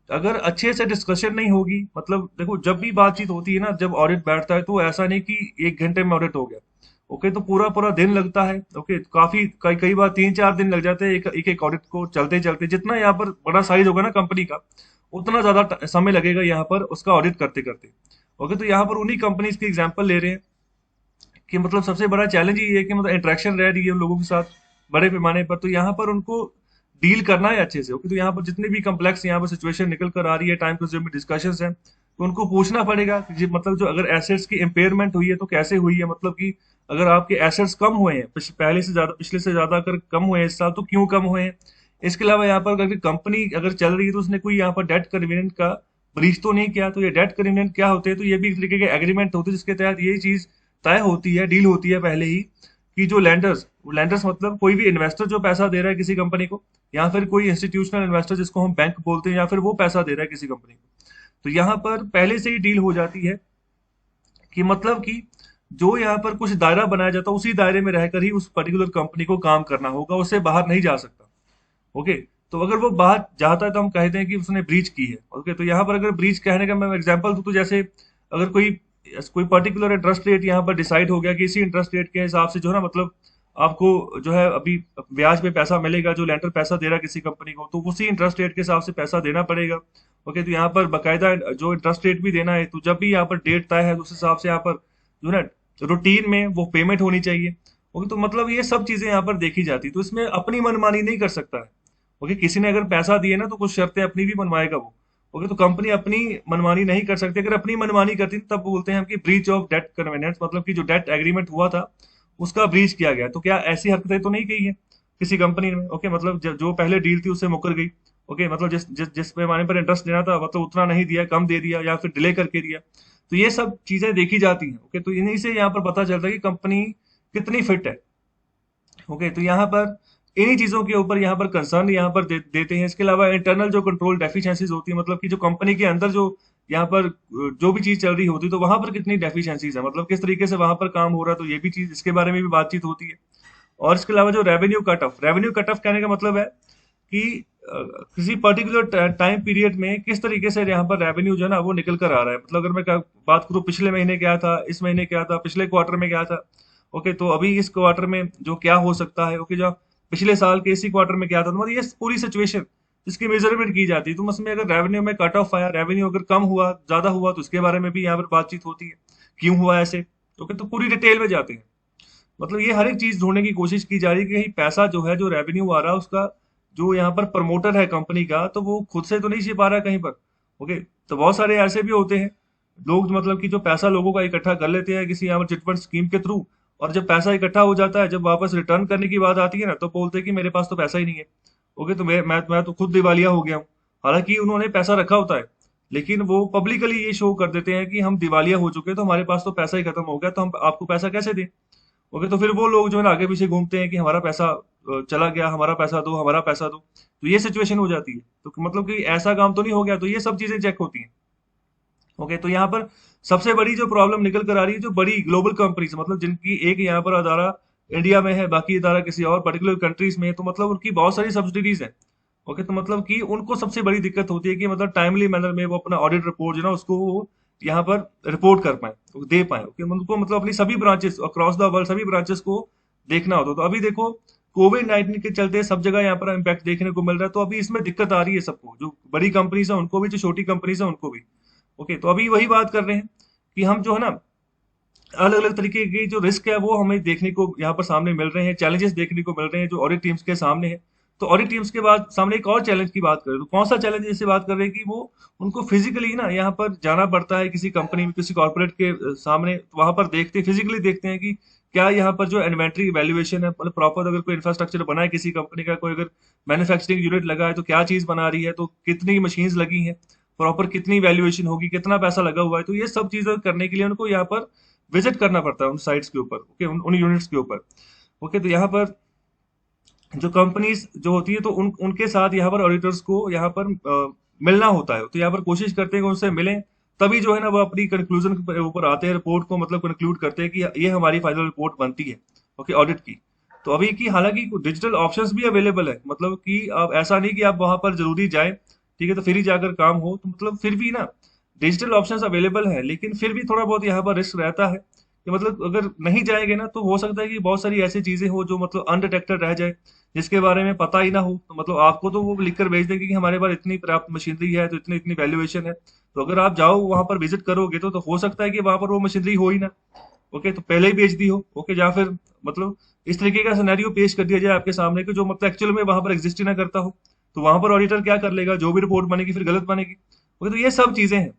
अगर अच्छे से डिस्कशन नहीं होगी, मतलब देखो जब भी बातचीत होती है ना, जब ऑडिट बैठता है तो ऐसा नहीं कि 1 घंटे में ऑडिट हो गया। ओके, तो पूरा पूरा दिन लगता है। ओके, काफी कई कई बार 3-4 दिन लग जाते हैं एक ऑडिट को चलते चलते। जितना यहाँ पर बड़ा साइज होगा ना कंपनी का, उतना ज्यादा समय लगेगा यहाँ पर उसका ऑडिट करते करते। ओके, तो यहाँ पर उन्हीं कंपनीज की एग्जांपल ले रहे हैं कि मतलब सबसे बड़ा चैलेंज ये है कि मतलब इंटरेक्शन रह रही है उन लोगों के साथ बड़े पैमाने पर, तो यहाँ पर उनको डील करना है अच्छे से। ओके, तो यहाँ पर जितनी भी कम्प्लेक्स यहाँ पर सिचुएशन निकल कर आ रही है, टाइम कंज्यूमिंग डिस्कशंस हैं, तो उनको पूछना पड़ेगा कि मतलब जो अगर एसेट्स की इम्पेयरमेंट हुई है तो कैसे हुई है, मतलब कि अगर आपके एसेट्स कम हुए हैं पहले से ज्यादा, पिछले से ज्यादा अगर कम हुए हैं इस साल, तो क्यों कम हुए हैं। इसके अलावा यहाँ पर अगर कंपनी अगर चल रही है तो उसने कोई यहाँ पर डेट कन्वीनियंट का ब्रीच तो नहीं किया। तो ये डेट कन्वीनियंट क्या होते हैं, तो ये भी एक तरीके के एग्रीमेंट होते हैं जिसके तहत ये चीज तय होती है, डील होती है पहले ही, कि जो लैंडर्स मतलब कोई भी इन्वेस्टर जो पैसा दे रहा है किसी कंपनी को, या फिर कोई इंस्टीट्यूशनल इन्वेस्टर जिसको हम बैंक बोलते हैं, या फिर वो पैसा दे रहा है किसी कंपनी को, तो यहाँ पर पहले से ही डील हो जाती है कि मतलब कि जो यहाँ पर कुछ दायरा बनाया जाता है उसी दायरे में रहकर ही उस पर्टिकुलर कंपनी को काम करना होगा, उससे बाहर नहीं जा सकता। ओके, तो अगर वो बाहर जाता है तो हम कहते हैं कि उसने ब्रीच की है। ओके, तो यहाँ पर अगर ब्रीच कहने का मैं एग्जांपल दूं, तो जैसे अगर कोई कोई पर्टिकुलर इंटरेस्ट रेट यहाँ पर डिसाइड हो गया कि इसी इंटरेस्ट रेट के हिसाब से जो है ना, मतलब आपको जो है अभी ब्याज पे पैसा मिलेगा, जो लैंडर पैसा दे रहा है किसी कंपनी को, तो उसी इंटरेस्ट रेट के हिसाब से पैसा देना पड़ेगा। ओके, तो यहाँ पर बकायदा जो इंटरेस्ट रेट भी देना है, तो जब भी यहाँ पर डेट तय है तो उस हिसाब से यहाँ पर जो है ना रूटीन में वो पेमेंट होनी चाहिए। ओके, तो मतलब ये सब चीजें यहाँ पर देखी जाती, तो इसमें अपनी मनमानी नहीं कर सकता है। ओके, किसी ने अगर पैसा दिए ना तो कुछ शर्तें अपनी भी मनवाएगा वो। ओके, तो कंपनी अपनी मनमानी नहीं कर सकती। अगर अपनी मनमानी करती तब बोलते हैं हम कि ब्रीच ऑफ डेट कन्वेनेंस, मतलब कि जो डेट एग्रीमेंट हुआ था उसका ब्रीच किया गया। तो क्या ऐसी हरकतें तो नहीं की है किसी कंपनी में। ओके, मतलब जो पहले डील थी उससे मुकर गई। ओके, मतलब जिस पैमाने पर इंटरेस्ट देना था मतलब उतना नहीं दिया, कम दे दिया या फिर डिले करके दिया। तो ये सब चीजें देखी जाती हैं। ओके, तो इन्हीं से यहाँ पर पता चलता है कि कंपनी कितनी फिट है। ओके, तो यहाँ पर इन्हीं चीजों के ऊपर यहाँ पर कंसर्न यहाँ पर देते हैं। इसके अलावा इंटरनल जो कंट्रोल डेफिशिएंसीज होती है, मतलब कि जो कंपनी के अंदर जो यहाँ पर जो भी चीज चल रही होती है तो वहां पर कितनी डेफिशिएंसीज है, मतलब किस तरीके से वहां पर काम हो रहा है, तो ये भी चीज, इसके बारे में भी बातचीत होती है। और इसके अलावा जो रेवेन्यू कट ऑफ कहने का मतलब है कि किसी पर्टिकुलर टाइम पीरियड में किस तरीके से यहाँ पर रेवेन्यू जो है ना वो निकल कर आ रहा है। मतलब अगर मैं बात करूँ पिछले महीने क्या था, इस महीने क्या था, पिछले क्वार्टर में क्या था। ओके, तो अभी इस क्वार्टर में जो क्या हो सकता है। ओके, जो पिछले साल के इसी क्वार्टर में क्या था, तो मतलब ये पूरी सिचुएशन इसकी मेजरमेंट की जाती है। तो उसमें अगर रेवेन्यू में कट ऑफ आया, रेवेन्यू अगर कम हुआ, ज्यादा हुआ, तो इसके बारे में भी यहाँ पर बातचीत होती है, क्यों हुआ ऐसे। ओके, तो पूरी डिटेल में जाते हैं। मतलब ये हर एक चीज ढूंढने की कोशिश की जा रही है कि कहीं पैसा जो है, जो रेवेन्यू आ रहा है उसका, जो यहाँ पर प्रमोटर है कंपनी का, तो वो खुद से तो नहीं छिपा रहा है कहीं पर। ओके, तो बहुत सारे ऐसे भी होते हैं लोग, मतलब कि जो पैसा लोगों का इकट्ठा कर लेते हैं किसी यहाँ पर चिटफंड स्कीम के थ्रू, और जब पैसा इकट्ठा हो जाता है, जब वापस रिटर्न करने की बात आती है ना, तो बोलते हैं कि मेरे पास तो पैसा ही नहीं है। ओके, तो मैं तो खुद दिवालिया हो गया हूँ। हालांकि उन्होंने पैसा रखा होता है, लेकिन वो पब्लिकली ये शो कर देते हैं कि हम दिवालिया हो चुके हैं, तो हमारे पास तो पैसा ही खत्म हो गया, तो हम आपको पैसा कैसे दें। ओके, तो फिर वो लोग जो है ना आगे पीछे घूमते हैं कि हमारा पैसा चला गया, हमारा पैसा दो, हमारा पैसा दो। तो ये सिचुएशन हो जाती है। तो मतलब कि ऐसा काम तो नहीं हो गया, तो ये सब चीजें चेक होती हैं। ओके, तो यहाँ पर सबसे बड़ी जो प्रॉब्लम निकल कर आ रही है, जो बड़ी ग्लोबल कंपनीज, मतलब जिनकी एक यहाँ पर अदारा इंडिया में है, बाकी अदारा किसी और पर्टिकुलर कंट्रीज में है, तो मतलब उनकी बहुत सारी सब्सिडीज है। ओके, तो मतलब कि उनको सबसे बड़ी दिक्कत होती है कि मतलब टाइमली मैनर में वो अपना ऑडिट रिपोर्ट जो है ना उसको वो यहाँ पर रिपोर्ट कर पाए, तो दे पाए। ओके, उनको मतलब अपनी सभी ब्रांचेस अक्रॉस द वर्ल्ड, सभी ब्रांचेस को देखना होता है। तो अभी देखो कोविड-19 के चलते सब जगह यहाँ पर इम्पैक्ट देखने को मिल रहा है, तो अभी इसमें दिक्कत आ रही है सबको, जो बड़ी कंपनीज है उनको भी, जो छोटी कंपनीज है उनको भी। ओके, तो अभी वही बात कर रहे हैं कि हम जो है ना अलग अलग तरीके की जो रिस्क है वो हमें देखने को यहाँ पर सामने मिल रहे हैं, चैलेंजेस देखने को मिल रहे हैं जो ऑडिट टीम्स के सामने है। तो ऑडिट टीम्स के बाद सामने एक और चैलेंज की बात करें, तो कौन सा चैलेंज जैसे बात कर रहे हैं कि वो उनको फिजिकली ना यहाँ पर जाना पड़ता है किसी कंपनी में, किसी कॉर्पोरेट के सामने, तो वहां पर देखते फिजिकली देखते हैं कि क्या यहाँ पर जो इन्वेंट्री वैल्यूएशन है, मतलब प्रॉपर अगर कोई इंफ्रास्ट्रक्चर बना है किसी कंपनी का, कोई अगर मैन्युफैक्चरिंग यूनिट लगा है तो क्या चीज बना रही है, तो कितनी मशीन्स लगी हैं, प्रॉपर कितनी वैल्यूएशन होगी, कितना पैसा लगा हुआ है। तो ये सब चीजें करने के लिए उनको यहाँ पर विजिट करना पड़ता है उन साइट्स के ऊपर। ओके, उन यूनिट्स के ऊपर। ओके, तो यहाँ पर जो कंपनीज जो होती है तो उनके साथ यहाँ पर ऑडिटर्स को यहाँ पर मिलना होता है। तो यहाँ पर कोशिश करते हैं कि उनसे मिलें, तभी जो है ना वो अपनी कंक्लूजन के ऊपर आते हैं, रिपोर्ट को मतलब कंक्लूड करते हैं कि ये हमारी फाइनल रिपोर्ट बनती है। ओके, ऑडिट की। तो अभी की हालांकि डिजिटल ऑप्शंस भी अवेलेबल है, मतलब कि आप ऐसा नहीं कि आप वहां पर जरूरी जाए, ठीक है, तो फिर ही जाकर काम हो, तो मतलब फिर भी ना डिजिटल ऑप्शंस अवेलेबल है, लेकिन फिर भी थोड़ा बहुत यहाँ पर रिस्क रहता है कि मतलब अगर नहीं जाएंगे ना तो हो सकता है कि बहुत सारी ऐसी चीजें हो जो मतलब अनडिटेक्टेड रह जाए, जिसके बारे में पता ही ना हो। तो मतलब आपको तो वो लिख कर भेज देंगे कि हमारे पास इतनी पर्याप्त मशीनरी है, तो इतनी इतनी वैल्यूएशन है, तो अगर आप जाओ वहां पर विजिट करोगे तो हो सकता है कि वहां पर वो मशीनरी हो ही ना। ओके, तो पहले ही बेच दी हो। ओके, या फिर मतलब इस तरीके का सिनेरियो पेश कर दिया जाए आपके सामने कि जो मतलब एक्चुअल में वहां पर एग्जिस्ट ही ना करता हो, तो वहां पर ऑडिटर क्या कर लेगा, जो भी रिपोर्ट बनेगी फिर गलत बनेगी। ओके, तो ये सब चीजें हैं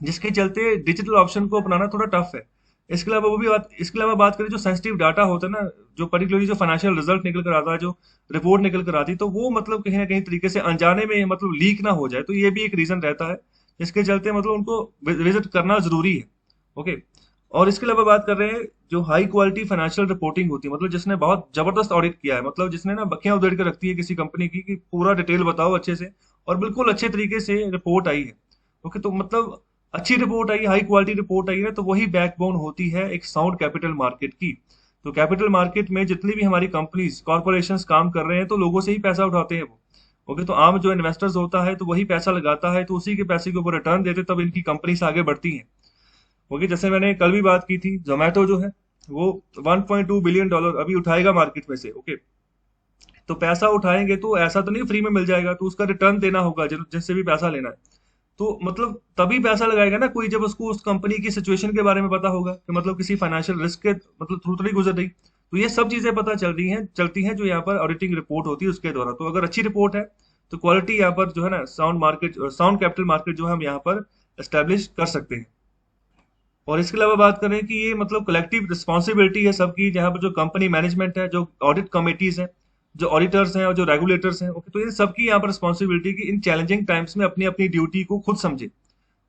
जिसके चलते डिजिटल ऑप्शन को अपनाना थोड़ा टफ है। इसके अलावा बात करें जो सेंसिटिव डाटा होता है ना, जो पर्टिकुलरली जो फाइनेंशियल रिजल्ट निकल कर आता है, जो रिपोर्ट निकल कर आती है, तो वो मतलब कहीं ना कहीं तरीके से अनजाने में मतलब लीक ना हो जाए, तो ये भी एक रीजन रहता है जिसके चलते मतलब उनको विजिट करना जरूरी है। ओके, और इसके अलावा बात कर रहे हैं जो हाई क्वालिटी फाइनेंशियल रिपोर्टिंग होती है, मतलब जिसने बहुत जबरदस्त ऑडिट किया है, मतलब जिसने ना बखियां उधेड़ के रखती है किसी कंपनी की कि पूरा डिटेल बताओ अच्छे से और बिल्कुल अच्छे तरीके से रिपोर्ट आई है। ओके, तो मतलब अच्छी रिपोर्ट आई, हाई क्वालिटी रिपोर्ट आई है, तो वही बैकबोन होती है एक साउंड कैपिटल मार्केट की। तो कैपिटल मार्केट में जितनी भी हमारी कंपनीज कॉर्पोरेशंस काम कर रहे हैं, तो लोगों से ही पैसा उठाते हैं वो। ओके, तो आम जो इन्वेस्टर्स होता है तो वही पैसा लगाता है, तो उसी के पैसे के ऊपर रिटर्न देते, तब इनकी कंपनीज आगे बढ़ती हैं। ओके, जैसे मैंने कल भी बात की थी, जोमेटो जो है वो 1.2 बिलियन डॉलर अभी उठाएगा मार्केट में से। ओके, तो पैसा उठाएंगे तो ऐसा तो नहीं फ्री में मिल जाएगा, तो उसका रिटर्न देना होगा जिससे भी पैसा लेना है। तो मतलब तभी पैसा लगाएगा ना कोई, जब उसको उस कंपनी की सिचुएशन के बारे में पता होगा कि मतलब किसी फाइनेंशियल रिस्क के मतलब थ्रू तो नहीं गुजर रही। तो ये सब चीजें पता चलती हैं जो यहाँ पर ऑडिटिंग रिपोर्ट होती है उसके द्वारा। तो अगर अच्छी रिपोर्ट है तो क्वालिटी यहाँ पर जो है ना साउंड कैपिटल मार्केट जो है हम यहाँ पर एस्टेब्लिश कर सकते हैं। और इसके अलावा बात करें कि ये मतलब कलेक्टिव रिस्पॉन्सिबिलिटी है सबकी, जहाँ पर जो कंपनी मैनेजमेंट है, जो ऑडिट कमिटीज हैं, जो ऑडिटर्स हैं और जो रेगुलेटर्स हैं। ओके, तो इन सबकी यहाँ पर रिस्पॉन्सिबिलिटी की इन चैलेंजिंग टाइम्स में अपनी अपनी ड्यूटी को खुद समझे।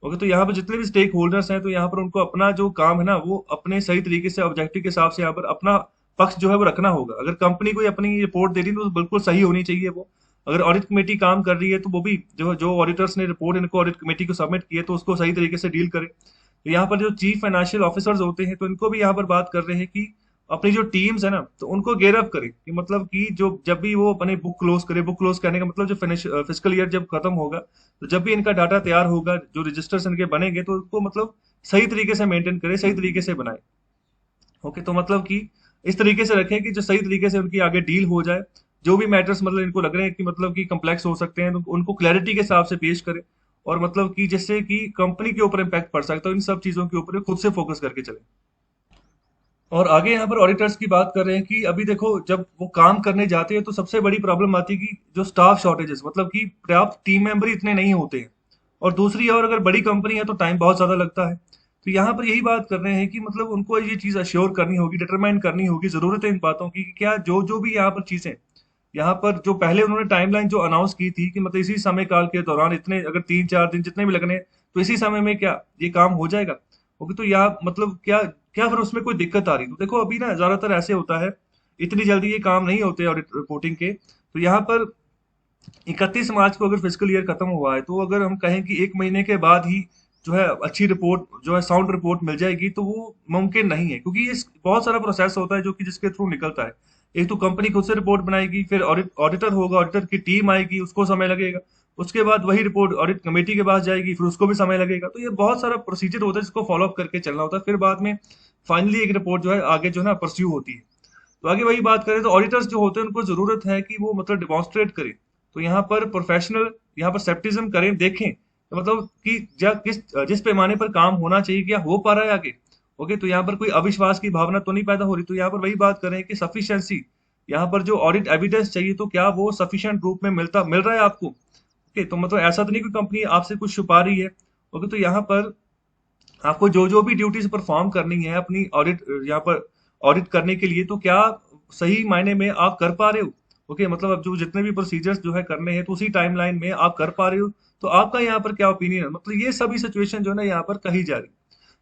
ओके, तो यहाँ पर जितने भी स्टेक होल्डर्स हैं, तो यहाँ पर उनको अपना जो काम है ना वो अपने सही तरीके से ऑब्जेक्टिव के हिसाब से यहाँ पर अपना पक्ष जो है वो रखना होगा। अगर कंपनी कोई अपनी रिपोर्ट दे रही है तो बिल्कुल सही होनी चाहिए वो। अगर ऑडिट कमेटी काम कर रही है तो वो भी जो जो ऑडिटर्स ने रिपोर्ट इनको ऑडिट कमेटी को सबमिट की है तो उसको सही तरीके से डील करे। तो यहाँ पर जो चीफ फाइनेंशियल ऑफिसर्स होते हैं तो इनको भी यहाँ पर बात कर रहे हैं कि अपनी जो टीम्स है ना तो उनको गेयर अप करे, कि मतलब कि जो जब भी वो अपने बुक क्लोज करे, बुक क्लोज करने का मतलब जो फिजिकल ईयर जब खत्म होगा, तो जब भी इनका डाटा तैयार होगा, जो रजिस्टर्स इनके बनेंगे, तो उसको मतलब सही तरीके से मेंटेन करे, सही तरीके से बनाए। ओके, तो मतलब कि इस तरीके से रखें कि जो सही तरीके से उनकी आगे डील हो जाए। जो भी मैटर्स मतलब इनको लग रहे हैं कि मतलब कि कम्प्लेक्स हो सकते हैं, तो उनको क्लैरिटी के हिसाब से पेश करें, और मतलब कि जिससे कि कंपनी के ऊपर इम्पैक्ट पड़ सकता है, इन सब चीजों के ऊपर खुद से फोकस करके चले। और आगे यहाँ पर ऑडिटर्स की बात कर रहे हैं कि अभी देखो जब वो काम करने जाते हैं तो सबसे बड़ी प्रॉब्लम आती है कि जो स्टाफ शॉर्टेजेस, मतलब कि पर्याप्त टीम मेंबर इतने नहीं होते हैं। और दूसरी और अगर बड़ी कंपनी है तो टाइम बहुत ज्यादा लगता है। तो यहाँ पर यही बात कर रहे हैं कि मतलब उनको ये चीज अश्योर करनी होगी, डिटरमाइन करनी होगी, जरूरत है इन बातों की कि क्या जो जो भी यहाँ पर चीजें, यहाँ पर जो पहले उन्होंने टाइमलाइन जो अनाउंस की थी कि मतलब इसी समय काल के दौरान इतने अगर 3-4 दिन जितने भी लगने हैं, तो इसी समय में क्या ये काम हो जाएगा। ओके, तो यहाँ मतलब क्या क्या फिर उसमें कोई दिक्कत आ रही? तो देखो अभी ना ज्यादातर ऐसे होता है, इतनी जल्दी ये काम नहीं होते ऑडिट रिपोर्टिंग के। तो यहाँ पर 31 मार्च को अगर फिजिकल ईयर खत्म हुआ है, तो अगर हम कहें कि 1 महीने के बाद ही जो है अच्छी रिपोर्ट जो है साउंड रिपोर्ट मिल जाएगी, तो वो मुमकिन नहीं है, क्योंकि ये बहुत सारा प्रोसेस होता है जो कि जिसके थ्रू निकलता है। एक तो कंपनी खुद से रिपोर्ट बनाएगी, फिर ऑडिटर होगा, ऑडिटर की टीम आएगी, उसको समय लगेगा। उसके बाद वही रिपोर्ट ऑडिट कमेटी के पास जाएगी, फिर उसको भी समय लगेगा। तो ये बहुत सारा प्रोसीजर होता है जिसको फॉलो अप करके चलना होता है, फिर बाद में फाइनली एक रिपोर्ट जो है आगे जो है ना परस्यू होती है। तो आगे वही बात करें तो ऑडिटर्स जो होते हैं उनको जरूरत है कि वो मतलब डिमॉन्स्ट्रेट करें। तो यहाँ पर प्रोफेशनल, यहाँ पर सेप्टिज्म करें, देखें तो मतलब कि जिस पैमाने पर काम होना चाहिए क्या हो पा रहा है आगे। ओके, तो यहाँ पर कोई अविश्वास की भावना तो नहीं पैदा हो रही। तो यहाँ पर वही बात करें कि सफिशियंसी, यहाँ पर जो ऑडिट एविडेंस चाहिए तो क्या वो सफिशिएंट रूप में मिल रहा है आपको। ओके, तो मतलब ऐसा तो नहीं कि कंपनी आपसे कुछ छुपा रही है। ओके, तो यहाँ पर आपको जो जो भी ड्यूटीज परफॉर्म करनी है अपनी ऑडिट, यहाँ पर ऑडिट करने के लिए, तो क्या सही मायने में आप कर पा रहे हो। ओके, मतलब अब जो जितने भी प्रोसीजर्स जो है करने हैं तो उसी टाइमलाइन में आप कर पा रहे हो। तो आपका यहाँ पर क्या ओपिनियन है, मतलब ये सभी सिचुएशन जो है ना यहाँ पर कही जा रही।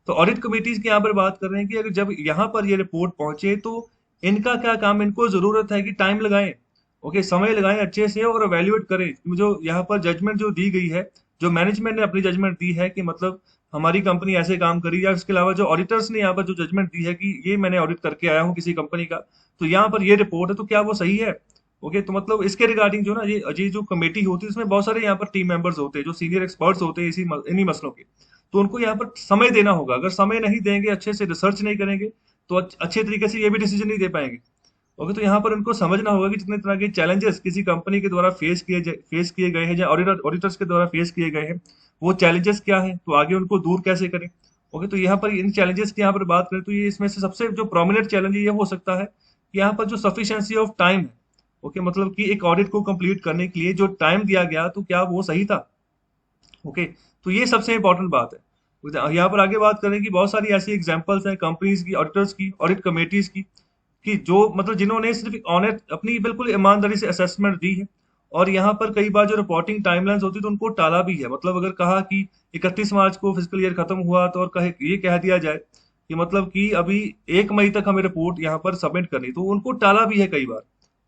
तो ऑडिट कमिटीज की यहाँ पर बात कर रहे हैं कि अगर जब यहाँ पर ये रिपोर्ट पहुंचे तो इनका क्या काम, इनको जरूरत है कि टाइम लगाएं। ओके, समय लगाएं अच्छे से और एवेल्युएट करें जो यहाँ पर जजमेंट जो दी गई है, जो मैनेजमेंट ने अपनी जजमेंट दी है कि मतलब हमारी कंपनी ऐसे काम करी, या इसके अलावा जो ऑडिटर्स ने यहाँ पर जो जजमेंट दी है कि ये मैंने ऑडिट करके आया हूँ किसी कंपनी का, तो यहाँ पर ये रिपोर्ट है, तो क्या वो सही है। ओके, तो मतलब इसके रिगार्डिंग जो ना ये जो कमेटी होती है इसमें बहुत सारे यहाँ पर टीम मेंबर्स होते हैं जो सीनियर एक्सपर्ट्स होते हैं इन्हीं मसलों के। तो उनको यहाँ पर समय देना होगा। अगर समय नहीं देंगे, अच्छे से रिसर्च नहीं करेंगे, तो अच्छे तरीके से ये भी डिसीजन नहीं दे पाएंगे। ओके, तो यहाँ पर उनको समझना होगा कि जितने तरह के चैलेंजेस किसी कंपनी के द्वारा फेस किए गए हैं या ऑडिटर्स के द्वारा फेस किए गए हैं, वो चैलेंजेस क्या हैं, तो आगे उनको दूर कैसे करें। ओके, तो यहाँ पर इन चैलेंजेस की यहाँ पर बात करें तो ये इसमें से सबसे जो प्रोमिनेंट चैलेंज ये हो सकता है कि यहाँ पर जो सफिशिएंसी ऑफ टाइम है। ओके, मतलब कि एक ऑडिट को कंप्लीट करने के लिए जो टाइम दिया गया तो क्या वो सही था। ओके, तो ये सबसे इंपॉर्टेंट बात है। यहाँ पर आगे बात करें कि बहुत सारी ऐसी एग्जांपल्स हैं कंपनीज की, ऑडिटर्स की, ऑडिट कमेटीज की, कि जो मतलब जिन्होंने सिर्फ ऑनेस्ट अपनी बिल्कुल ईमानदारी से असेसमेंट दी है, और यहाँ पर कई बार जो रिपोर्टिंग टाइमलाइंस होती है तो उनको टाला भी है। मतलब अगर कहा कि 31 मार्च को फिजिकल ईयर खत्म हुआ तो और कहे ये कह दिया जाए कि मतलब कि अभी 1 मई तक हमें रिपोर्ट यहाँ पर सबमिट करनी, तो उनको टाला भी है कई बार।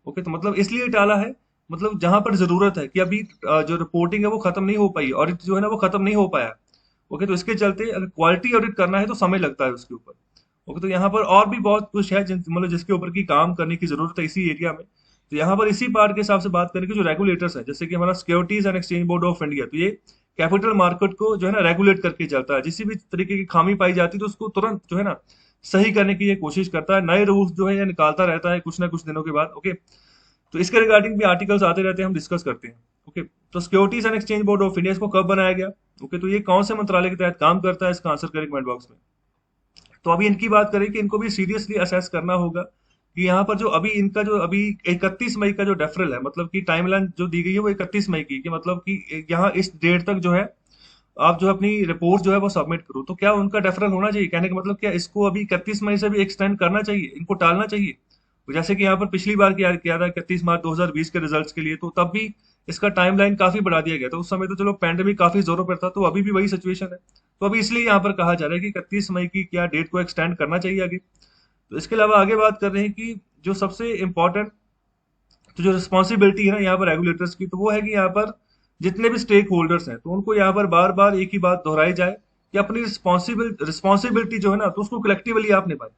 ओके, तो मतलब इसलिए टाला है, मतलब जहां पर जरूरत है कि अभी जो रिपोर्टिंग है वो खत्म नहीं हो पाई, ऑडिट जो है ना वो खत्म नहीं हो पाया। ओके, तो इसके चलते अगर क्वालिटी ऑडिट करना है तो समय लगता है उसके ऊपर। ओके, तो यहाँ पर और भी बहुत कुछ है मतलब जिसके ऊपर की काम करने की जरूरत है इसी एरिया में। तो यहाँ पर इसी पार्ट के हिसाब से बात करें कि जो रेगुलेटर्स है, जैसे कि हमारा securities and exchange board of India, तो ये कैपिटल मार्केट को जो है ना रेगुलेट करके चलता है। जिस भी तरीके की खामी पाई जाती है तो उसको तुरंत जो है ना सही करने की ये कोशिश करता है। नए रूल्स जो है ये निकालता रहता है कुछ ना कुछ दिनों के बाद। ओके, तो इसके रिगार्डिंग भी आर्टिकल्स आते रहते हैं, हम डिस्कस करते हैं। ओके, तो securities and exchange board of India इसको कब बनाया गया। ओके, तो ये कौन से मंत्रालय के तहत काम करता है, इसका आंसर करें कमेंट बॉक्स में। तो अभी इनकी बात करें कि इनको भी सीरियसली असेस करना होगा कि यहाँ पर जो अभी इनका जो अभी 31 मई का जो डेफरल है, मतलब कि टाइमलाइन जो दी गई है वो 31 मई की, कि मतलब कि यहाँ इस डेट तक जो है आप जो अपनी रिपोर्ट जो है वो सबमिट करो। तो क्या उनका डेफरल होना चाहिए, कहने का मतलब क्या इसको अभी 31 मई से भी एक्सटेंड करना चाहिए, इनको टालना चाहिए। तो जैसे कि यहाँ पर पिछली बार किया किया था 31 मार्च 2020 के रिजल्ट्स के लिए, तो तब भी इसका टाइमलाइन काफी बढ़ा दिया गया था। उस समय तो चलो पैंडेमिक काफी जोरों पर था, तो अभी भी वही सिचुएशन है। तो अभी इसलिए यहाँ पर कहा जा रहा है कि 31 मई की क्या डेट को एक्सटेंड करना चाहिए आगे। तो इसके अलावा आगे बात कर रहे हैं कि जो सबसे इम्पोर्टेंट तो जो रिस्पॉन्सिबिलिटी है ना यहाँ पर रेगुलेटर्स की, तो वो है कि यहाँ पर जितने भी स्टेक होल्डर्स हैं तो उनको यहाँ पर बार बार एक ही बात दोहराई जाए कि अपनी रिस्पॉन्सिबिलिटी जो है ना तो उसको कलेक्टिवली आप निभाएं।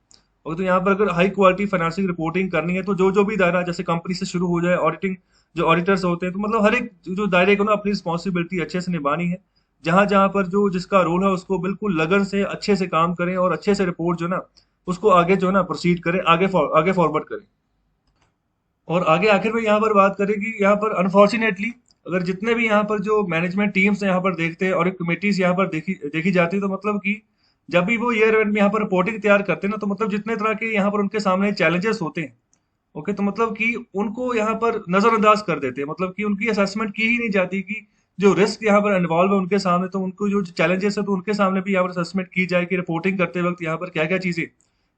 और तो यहाँ पर अगर हाई क्वालिटी फाइनेंशियल रिपोर्टिंग करनी है तो जो जो भी दायरा जैसे कंपनी से शुरू हो जाए, ऑडिटिंग जो ऑडिटर्स होते हैं, तो मतलब हर एक जो दायरे को ना अपनी रिस्पॉन्सिबिलिटी अच्छे से निभानी है। जहां जहां पर जो जिसका रोल है उसको बिल्कुल लगन से अच्छे से काम करें और अच्छे से रिपोर्ट जो ना उसको आगे जो है ना प्रोसीड करें, आगे फॉरवर्ड करें। और आगे आखिर में यहाँ पर बात करें कि यहाँ पर अनफॉर्चुनेटली अगर जितने भी यहाँ पर जो मैनेजमेंट टीम्स यहाँ पर देखते हैं और एक कमेटीज यहाँ पर देखी देखी जाती है, तो मतलब कि जब भी वो ईयर एंड में यहाँ पर रिपोर्टिंग तैयार करते हैं ना, तो मतलब जितने तरह के यहाँ पर उनके सामने चैलेंजेस होते हैं, ओके, तो मतलब कि उनको यहाँ पर नजरअंदाज कर देते हैं। मतलब कि उनकी असेसमेंट की ही नहीं जाती कि जो रिस्क यहाँ पर इन्वॉल्व है उनके सामने, तो उनको जो चैलेंजेस है तो उनके सामने भी यहाँ पर असेसमेंट की जाए कि रिपोर्टिंग करते वक्त यहाँ पर क्या क्या चीजें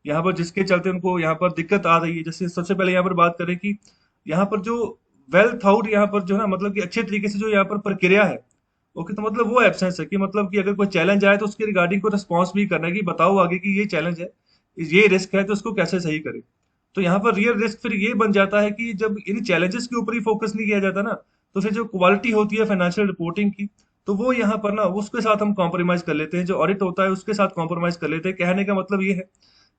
यहाँ पर जिसके चलते उनको यहाँ पर दिक्कत आ रही है। जैसे सबसे पहले यहाँ पर बात करें कि यहाँ पर जो वेल थाउट यहाँ पर जो है ना मतलब कि अच्छे तरीके से जो यहाँ पर प्रक्रिया है, ओके, तो मतलब वो एब्सेंस है कि मतलब कि अगर कोई चैलेंज आए तो उसके रिगार्डिंग को रिस्पॉन्स भी करना है कि बताओ आगे कि ये चैलेंज है, ये रिस्क है, तो उसको कैसे सही करें। तो यहाँ पर रियल रिस्क फिर ये बन जाता है कि जब इन चैलेंजेस के ऊपर ही फोकस नहीं किया जाता ना, तो फिर जो क्वालिटी होती है फाइनेंशियल रिपोर्टिंग की, तो वो यहाँ पर ना उसके साथ हम कॉम्प्रोमाइज कर लेते हैं। जो ऑडिट होता है उसके साथ कॉम्प्रोमाइज कर लेते हैं। कहने का मतलब ये है,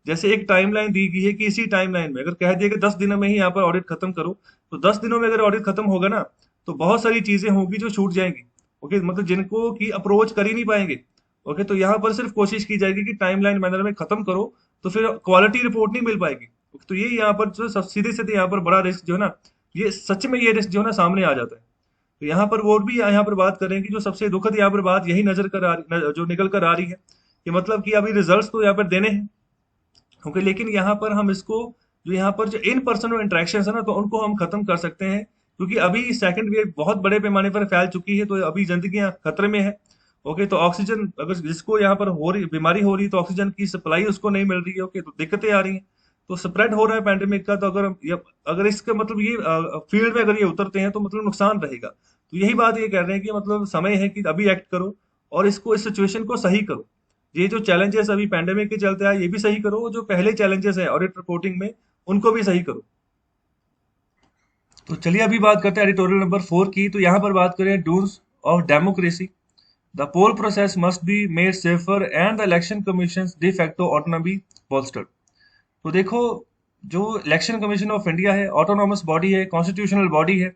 जैसे एक टाइमलाइन दी गई है कि इसी टाइमलाइन में अगर कह दिया कि 10 दिनों में ही यहाँ पर ऑडिट खत्म करो, तो 10 दिनों में अगर ऑडिट खत्म होगा ना तो बहुत सारी चीजें होंगी जो छूट जाएंगी। ओके, मतलब जिनको की अप्रोच कर ही नहीं पाएंगे। ओके, तो यहाँ पर सिर्फ कोशिश की जाएगी कि टाइमलाइन मैनर में खत्म करो, तो फिर क्वालिटी रिपोर्ट नहीं मिल पाएगी। तो ये यहाँ पर जो सीधे सीधे यहाँ पर बड़ा रिस्क जो है ना, ये सच में ये रिस्क जो है ना सामने आ जाता है। तो यहाँ पर वो भी यहाँ पर बात करें कि जो सबसे दुखद यहाँ पर बात यही नजर कर आ रही जो निकल कर आ रही है कि मतलब कि अभी रिजल्ट्स तो यहाँ पर देने हैं। ओके, लेकिन यहाँ पर हम इसको जो यहाँ पर जो इन पर्सन इंटरेक्शन है ना तो उनको हम खत्म कर सकते हैं, क्योंकि अभी सेकंड वेव बहुत बड़े पैमाने पर फैल चुकी है, तो अभी जिंदगियां खतरे में है। ओके, तो ऑक्सीजन अगर जिसको यहाँ पर हो रही बीमारी हो रही है तो ऑक्सीजन की सप्लाई उसको नहीं मिल रही है। ओके, तो दिक्कतें आ रही हैं, तो स्प्रेड हो रहा है पैंडेमिक का। तो अगर इसका मतलब ये फील्ड में अगर ये उतरते हैं तो मतलब नुकसान रहेगा। तो यही बात ये कह रहे हैं कि मतलब समय है कि अभी एक्ट करो और इसको इस सिचुएशन को सही करो। ये जो चैलेंजेस अभी पैंडेमिक के चलते आए ये भी सही करो, जो पहले चैलेंजेस है ऑडिट रिपोर्टिंग में उनको भी सही करो। तो चलिए अभी बात करते हैं एडिटोरियल नंबर 4 की। तो यहाँ पर बात करें dues of democracy. The poll process must be made safer and the election commission de facto autonomy bolstered। तो देखो, जो इलेक्शन कमीशन ऑफ इंडिया है ऑटोनॉमस बॉडी है, कॉन्स्टिट्यूशनल बॉडी है,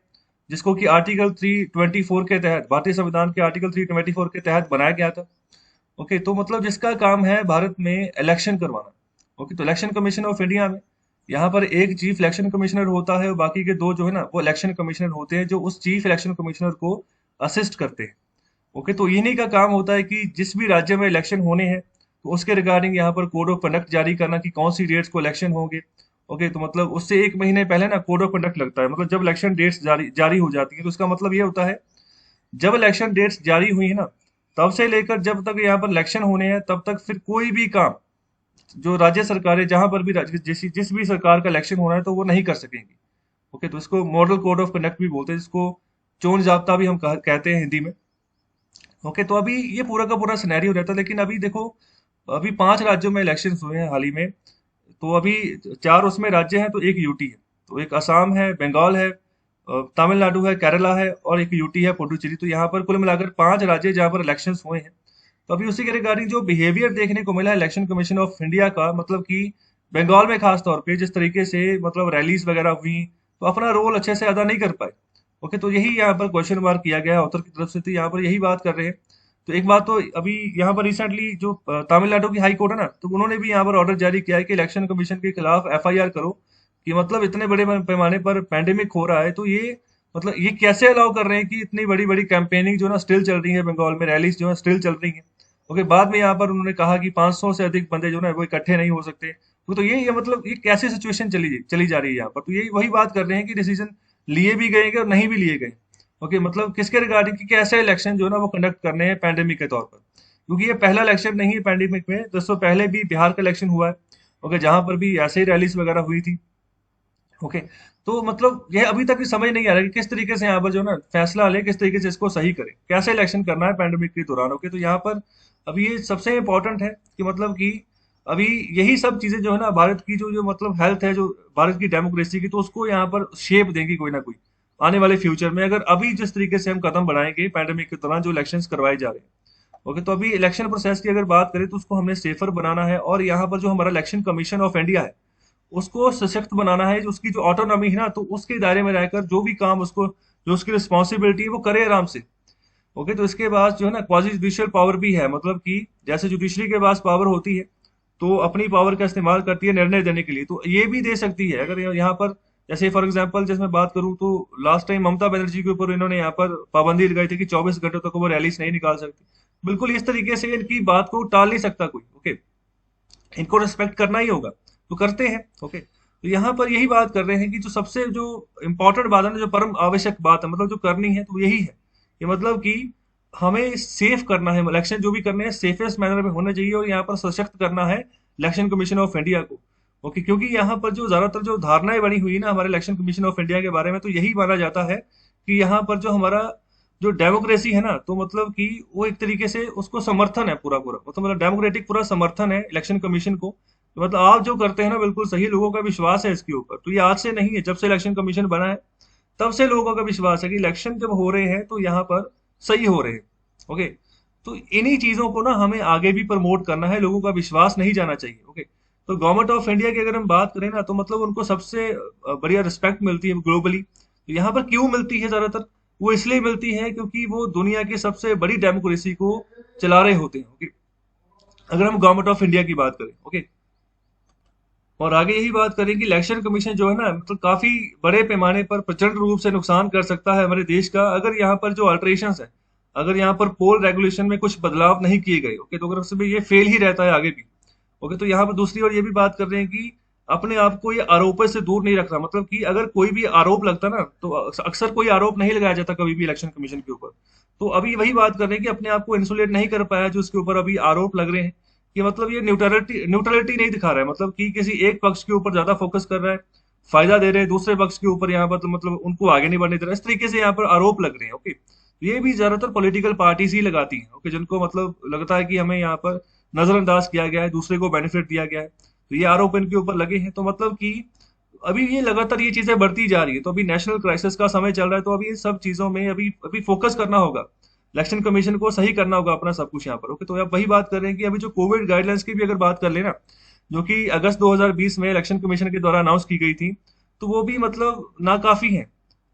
जिसको कि आर्टिकल 324 के तहत भारतीय संविधान के आर्टिकल 324 के तहत बनाया गया था। ओके, तो मतलब जिसका काम है भारत में इलेक्शन करवाना। ओके, तो इलेक्शन कमीशन ऑफ इंडिया में यहाँ पर एक चीफ इलेक्शन कमिश्नर होता है और बाकी के दो जो है ना वो इलेक्शन कमिश्नर होते हैं जो उस चीफ इलेक्शन कमिश्नर को असिस्ट करते हैं। ओके, तो इन्हीं का काम होता है कि जिस भी राज्य में इलेक्शन होने हैं तो उसके रिगार्डिंग यहाँ पर कोड ऑफ कंडक्ट जारी करना कि कौन सी डेट्स को इलेक्शन होंगे। ओके, तो मतलब उससे एक महीने पहले ना कोड ऑफ कंडक्ट लगता है, मतलब जब इलेक्शन डेट्स जारी जारी हो जाती है तो उसका मतलब ये होता है जब इलेक्शन डेट्स जारी हुई है ना तब से लेकर जब तक यहाँ पर इलेक्शन होने हैं तब तक फिर कोई भी काम जो राज्य सरकारें जहां पर भी जिस भी सरकार का इलेक्शन होना है तो वो नहीं कर सकेंगी। ओके, तो इसको मॉडल कोड ऑफ कंडक्ट भी बोलते हैं, जिसको चोन जाब्ता भी हम कहते हैं हिंदी में। ओके, तो अभी ये पूरा का पूरा सिनेरियो रहता है, लेकिन अभी देखो अभी 5 राज्यों में इलेक्शन हुए हैं हाल ही में। तो अभी 4 उसमें राज्य हैं तो एक यूटी है। तो एक असम है, बंगाल है, तमिलनाडु है, केरला है और एक यूटी है पुडुचेरी। तो यहाँ पर कुल मिलाकर 5 राज्य जहाँ पर इलेक्शन हुए हैं। तो अभी उसी के रिगार्डिंग जो बिहेवियर देखने को मिला है इलेक्शन कमीशन ऑफ इंडिया का, मतलब कि बंगाल में खास तौर पे जिस तरीके से मतलब रैलीज वगैरह हुई तो अपना रोल अच्छे से अदा नहीं कर पाए। ओके, तो यही यहाँ पर क्वेश्चन मार्क किया गया है ऑथर की तरफ से, तो यहाँ पर यही बात कर रहे हैं। तो एक बात तो अभी यहाँ पर रिसेंटली जो तमिलनाडु की हाई कोर्ट है ना, तो उन्होंने भी यहाँ पर ऑर्डर जारी किया है कि इलेक्शन कमीशन के खिलाफ एफआईआर करो कि मतलब इतने बड़े पैमाने पर पैंडेमिक हो रहा है तो ये मतलब ये कैसे अलाउ कर रहे हैं कि इतनी बड़ी बड़ी कैंपेनिंग जो ना स्टिल चल रही है बंगाल में, रैलीज जो है स्टिल चल रही है। ओके, बाद में यहाँ पर उन्होंने कहा कि 500 से अधिक बंदे जो ना वो इकट्ठे नहीं हो सकते। तो ये मतलब ये कैसे सिचुएशन चली चली जा रही है यहाँ पर, तो यही वही बात कर रहे हैं कि डिसीजन लिए भी गए और नहीं भी लिए गए। ओके, मतलब किसके रिगार्डिंग कि कैसे इलेक्शन जो है ना वो कंडक्ट करने हैं पैंडेमिक के तौर पर, क्योंकि ये पहला इलेक्शन नहीं है पैंडेमिक में, तो इससे पहले भी बिहार का इलेक्शन हुआ है। ओके, जहां पर भी ऐसे ही रैलीज वगैरह हुई थी। ओके, तो मतलब यह अभी तक भी समझ नहीं आ रहा कि किस तरीके से यहाँ पर जो ना फैसला ले, किस तरीके से इसको सही करे, कैसे इलेक्शन करना है पैंडेमिक के दौरान। ओके, तो यहाँ पर अभी ये सबसे इम्पोर्टेंट है कि मतलब कि अभी यही सब चीजें जो है ना भारत की जो जो मतलब हेल्थ है जो भारत की डेमोक्रेसी की, तो उसको यहाँ पर शेप देंगी कोई ना कोई आने वाले फ्यूचर में, अगर अभी जिस तरीके से हम कदम बढ़ाएंगे पैंडेमिक के दौरान जो इलेक्शंस करवाए जा रहे हैं। ओके, तो अभी इलेक्शन प्रोसेस की अगर बात करें तो उसको हमने सेफर बनाना है, और यहाँ पर जो हमारा इलेक्शन कमीशन ऑफ इंडिया है उसको सशक्त बनाना है, जो उसकी जो ऑटोनॉमी है ना तो उसके दायरे में रहकर जो भी काम उसको जो उसकी रिस्पॉन्सिबिलिटी है वो करे आराम से। ओके, तो इसके पास जो है ना क्वाजी जुडिशियल पावर भी है, मतलब कि जैसे जुडिशरी के पास पावर होती है तो अपनी पावर का इस्तेमाल करती है निर्णय देने के लिए, तो ये भी दे सकती है अगर यहाँ पर जैसे फॉर एग्जांपल जैसे मैं बात करूं तो लास्ट टाइम ममता बनर्जी के ऊपर इन्होंने यहाँ पर पाबंदी लगाई थी कि 24 घंटे तक वो रैलीज नहीं निकाल सकती। बिल्कुल इस तरीके से इनकी बात को टाल नहीं सकता कोई। ओके, इनको रिस्पेक्ट करना ही होगा तो करते हैं। ओके, तो यहाँ पर यही बात कर रहे हैं कि जो सबसे जो इम्पोर्टेंट बात है ना, जो परम आवश्यक बात है मतलब जो करनी है तो यही है कि मतलब कि हमें सेफ करना है, इलेक्शन जो भी करने हैं सेफेस्ट मैनर में होने चाहिए, और यहाँ पर सशक्त करना है इलेक्शन कमीशन ऑफ इंडिया को। ओके, क्योंकि यहाँ पर जो ज्यादातर जो धारणाएं बनी हुई ना हमारे इलेक्शन कमीशन ऑफ इंडिया के बारे में, तो यही माना जाता है कि यहाँ पर जो हमारा जो डेमोक्रेसी है ना, तो मतलब कि वो एक तरीके से उसको समर्थन है पूरा पूरा, मतलब डेमोक्रेटिक पूरा समर्थन है इलेक्शन कमीशन को। तो मतलब आप जो करते हैं ना बिल्कुल सही, लोगों का विश्वास है इसके ऊपर, तो ये आज से नहीं है, जब से इलेक्शन कमीशन बना है तब से लोगों का विश्वास है कि इलेक्शन जब हो रहे हैं तो यहाँ पर सही हो रहे हैं। ओके, तो इन्हीं चीजों को ना हमें आगे भी प्रमोट करना है, लोगों का विश्वास नहीं जाना चाहिए। ओके, तो गवर्नमेंट ऑफ इंडिया की अगर हम बात करें ना तो मतलब उनको सबसे बढ़िया रिस्पेक्ट मिलती है ग्लोबली। तो यहाँ पर क्यों मिलती है ज्यादातर, वो इसलिए मिलती है क्योंकि वो दुनिया की सबसे बड़ी डेमोक्रेसी को चला रहे होते हैं। ओके, अगर हम गवर्नमेंट ऑफ इंडिया की बात करें। ओके, और आगे यही बात करें कि इलेक्शन कमीशन जो है ना मतलब काफी बड़े पैमाने पर प्रचंड रूप से नुकसान कर सकता है हमारे देश का, अगर यहाँ पर जो अल्टरेशन है, अगर यहाँ पर पोल रेगुलेशन में कुछ बदलाव नहीं किए गए। ओके, तो अगर उसमें ये फेल ही रहता है आगे भी। ओके, तो यहाँ पर दूसरी ओर ये भी बात कर रहे हैं कि अपने आप को ये आरोपों से दूर नहीं रखना, मतलब कि अगर कोई भी आरोप लगता ना तो अक्सर कोई आरोप नहीं लगाया जाता कभी भी इलेक्शन कमीशन के ऊपर। तो अभी वही बात कर रहे हैं कि अपने आप को इंसुलेट नहीं कर पाया जो उसके ऊपर अभी आरोप लग रहे हैं, कि मतलब ये न्यूट्रलिटी नहीं दिखा रहा है, मतलब कि किसी एक पक्ष के ऊपर ज्यादा फोकस कर रहा है, फायदा दे रहे हैं दूसरे पक्ष के ऊपर, यहाँ पर तो मतलब उनको आगे नहीं बढ़ने दे रहा, इस तरीके से यहाँ पर आरोप लग रहे हैं। ओके, ये भी ज्यादातर पॉलिटिकल पार्टीज ही लगाती हैं। ओके, जिनको मतलब लगता है कि हमें यहाँ पर नजरअंदाज किया गया है, दूसरे को बेनिफिट दिया गया है, तो ये आरोप इनके ऊपर लगे हैं। तो मतलब कि अभी ये लगातार ये चीजें बढ़ती जा रही है, तो अभी नेशनल क्राइसिस का समय चल रहा है, तो अभी इन सब चीजों में अभी अभी फोकस करना होगा, इलेक्शन कमीशन को सही करना होगा अपना सब कुछ यहाँ पर। ओके, तो अब वही बात कर रहे हैं कि अभी जो कोविड गाइडलाइंस की भी अगर बात कर लेना, जो कि अगस्त 2020 में इलेक्शन कमीशन के द्वारा अनाउंस की गई थी, तो वो भी मतलब नाकाफी है।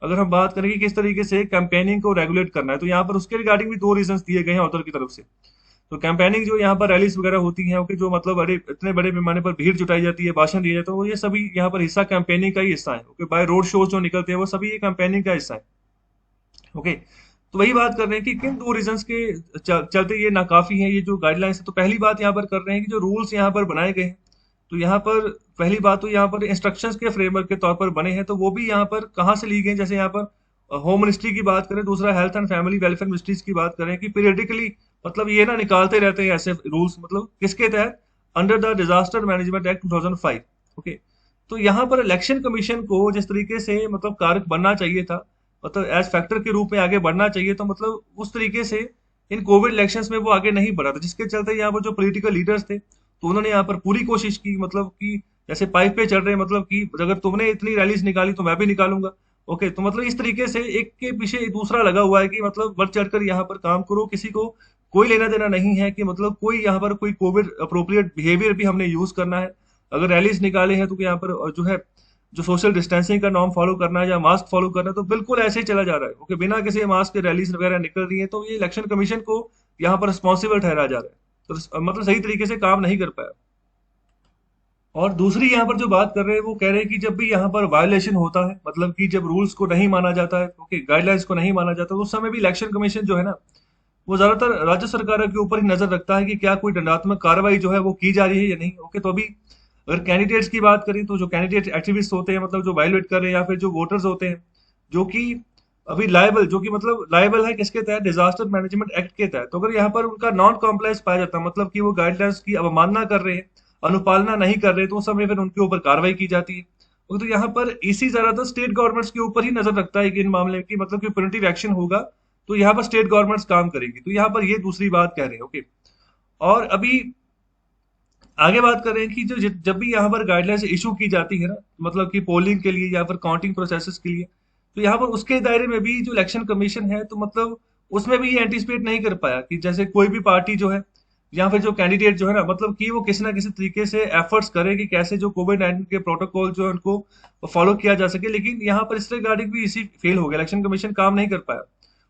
अगर हम बात करें कि किस तरीके से कैंपेनिंग को रेगुलेट करना है, तो यहाँ पर उसके रिगार्डिंग भी 2 रीजंस दिए गए हैं ऑथर की तरफ से। तो कैंपेनिंग जो यहाँ पर रैलीज वगैरह होती हैं, ओके, जो मतलब बड़े इतने बड़े पैमाने पर भीड़ जुटाई जाती है, भाषण दिया जाता है, तो ये सभी यहाँ पर हिस्सा कैंपेनिंग का ही हिस्सा है। ओके, बाय रोड शोज जो निकलते हैं वो सभी ये कैंपेनिंग का हिस्सा है। ओके, तो वही बात कर रहे हैं कि किन दो रीजंस के चलते ये नाकाफी है, ये जो गाइडलाइंस है। तो पहली बात यहाँ पर कर रहे हैं कि जो रूल्स यहाँ पर बनाए गए हैं, तो यहाँ पर पहली बात तो यहाँ पर इंस्ट्रक्शंस के फ्रेमवर्क के तौर पर बने हैं, तो वो भी यहाँ पर कहाँ से ली गई, जैसे यहाँ पर होम मिनिस्ट्री की बात करें, दूसरा health and family welfare ministries की बात करें, कि पीरियडिकली मतलब ये ना निकालते रहते हैं ऐसे रूल्स, मतलब किसके तहत, under the disaster management act 2005। Okay, तो यहाँ पर इलेक्शन कमीशन को जिस तरीके से मतलब कारक बनना चाहिए था, मतलब एज फैक्टर के रूप में आगे बढ़ना चाहिए, तो मतलब उस तरीके से इन कोविड इलेक्शंस में वो आगे नहीं बढ़ा था, जिसके चलते यहाँ पर जो पॉलिटिकल लीडर्स थे, तो उन्होंने यहाँ पर पूरी कोशिश की, मतलब कि जैसे पाइप पे चढ़ रहे, मतलब कि अगर तुमने इतनी रैलीज निकाली तो मैं भी निकालूंगा। ओके, तो मतलब इस तरीके से एक के पीछे दूसरा लगा हुआ है कि मतलब बढ़ चढ़कर यहाँ पर काम करो, किसी को कोई लेना देना नहीं है कि मतलब कोई यहाँ पर कोई कोविड अप्रोप्रिएट बिहेवियर भी हमने यूज करना है। अगर रैलीज निकाले हैं तो यहाँ पर जो है जो सोशल डिस्टेंसिंग का नॉर्म फॉलो करना है या मास्क फॉलो करना है, तो बिल्कुल ऐसे ही चला जा रहा है। ओके, बिना किसी मास्क के रैलीज वगैरह निकल रही है, तो ये इलेक्शन कमीशन को यहाँ पर रिस्पॉन्सिबल ठहराया जा रहा है, तो मतलब सही तरीके से काम नहीं कर पाया। और दूसरी यहाँ पर जो बात कर रहे हैं वो कह रहे हैं कि जब भी यहाँ पर वायलेशन होता है, मतलब कि जब रूल्स को नहीं माना जाता है, ओके, गाइडलाइंस को नहीं माना जाता, तो उस समय भी इलेक्शन कमीशन जो है ना, वो ज्यादातर राज्य सरकारों के ऊपर ही नजर रखता है कि क्या कोई दंडात्मक कार्रवाई जो है वो की जा रही है या नहीं। ओके, तो अभी अगर कैंडिडेट्स की बात करें, तो जो कैंडिडेट एक्टिविस्ट होते हैं, मतलब जो वायलेट कर रहे हैं, या फिर जो वोटर्स होते हैं जो कि अभी लायबल, जो कि मतलब लायबल है किसके तहत, डिजास्टर मैनेजमेंट एक्ट के तहत, तो अगर यहाँ पर उनका नॉन कॉम्प्लायंस पाया जाता है, मतलब कि वो गाइडलाइंस की अवमानना कर रहे हैं, अनुपालना नहीं कर रहे, तो उस समय फिर उनके ऊपर कार्रवाई की जाती है। तो यहाँ पर इसी ज्यादातर स्टेट गवर्नमेंट्स के ऊपर ही नजर रखता है कि इन मामले की मतलब कि प्रिवेंटिव एक्शन होगा, तो यहाँ पर स्टेट गवर्नमेंट्स काम करेगी। तो यहाँ पर ये दूसरी बात कह रहे हैं। ओके, और अभी आगे बात कर रहे हैं कि जो जब भी यहाँ पर गाइडलाइंस इशू की जाती है ना, मतलब कि पोलिंग के लिए या फिर काउंटिंग प्रोसेसेस के लिए, तो यहाँ पर उसके दायरे में भी जो इलेक्शन कमीशन है, तो मतलब उसमें भी ये एंटिसिपेट नहीं कर पाया कि जैसे कोई भी पार्टी जो है या फिर जो कैंडिडेट जो है ना, मतलब कि वो किसी ना किसी तरीके से एफर्ट्स करे कि कैसे जो कोविड-19 के प्रोटोकॉल जो है उनको फॉलो किया जा सके, लेकिन यहाँ पर इस रिगार्डिंग भी इसी फेल हो गया, इलेक्शन कमीशन काम नहीं कर पाया।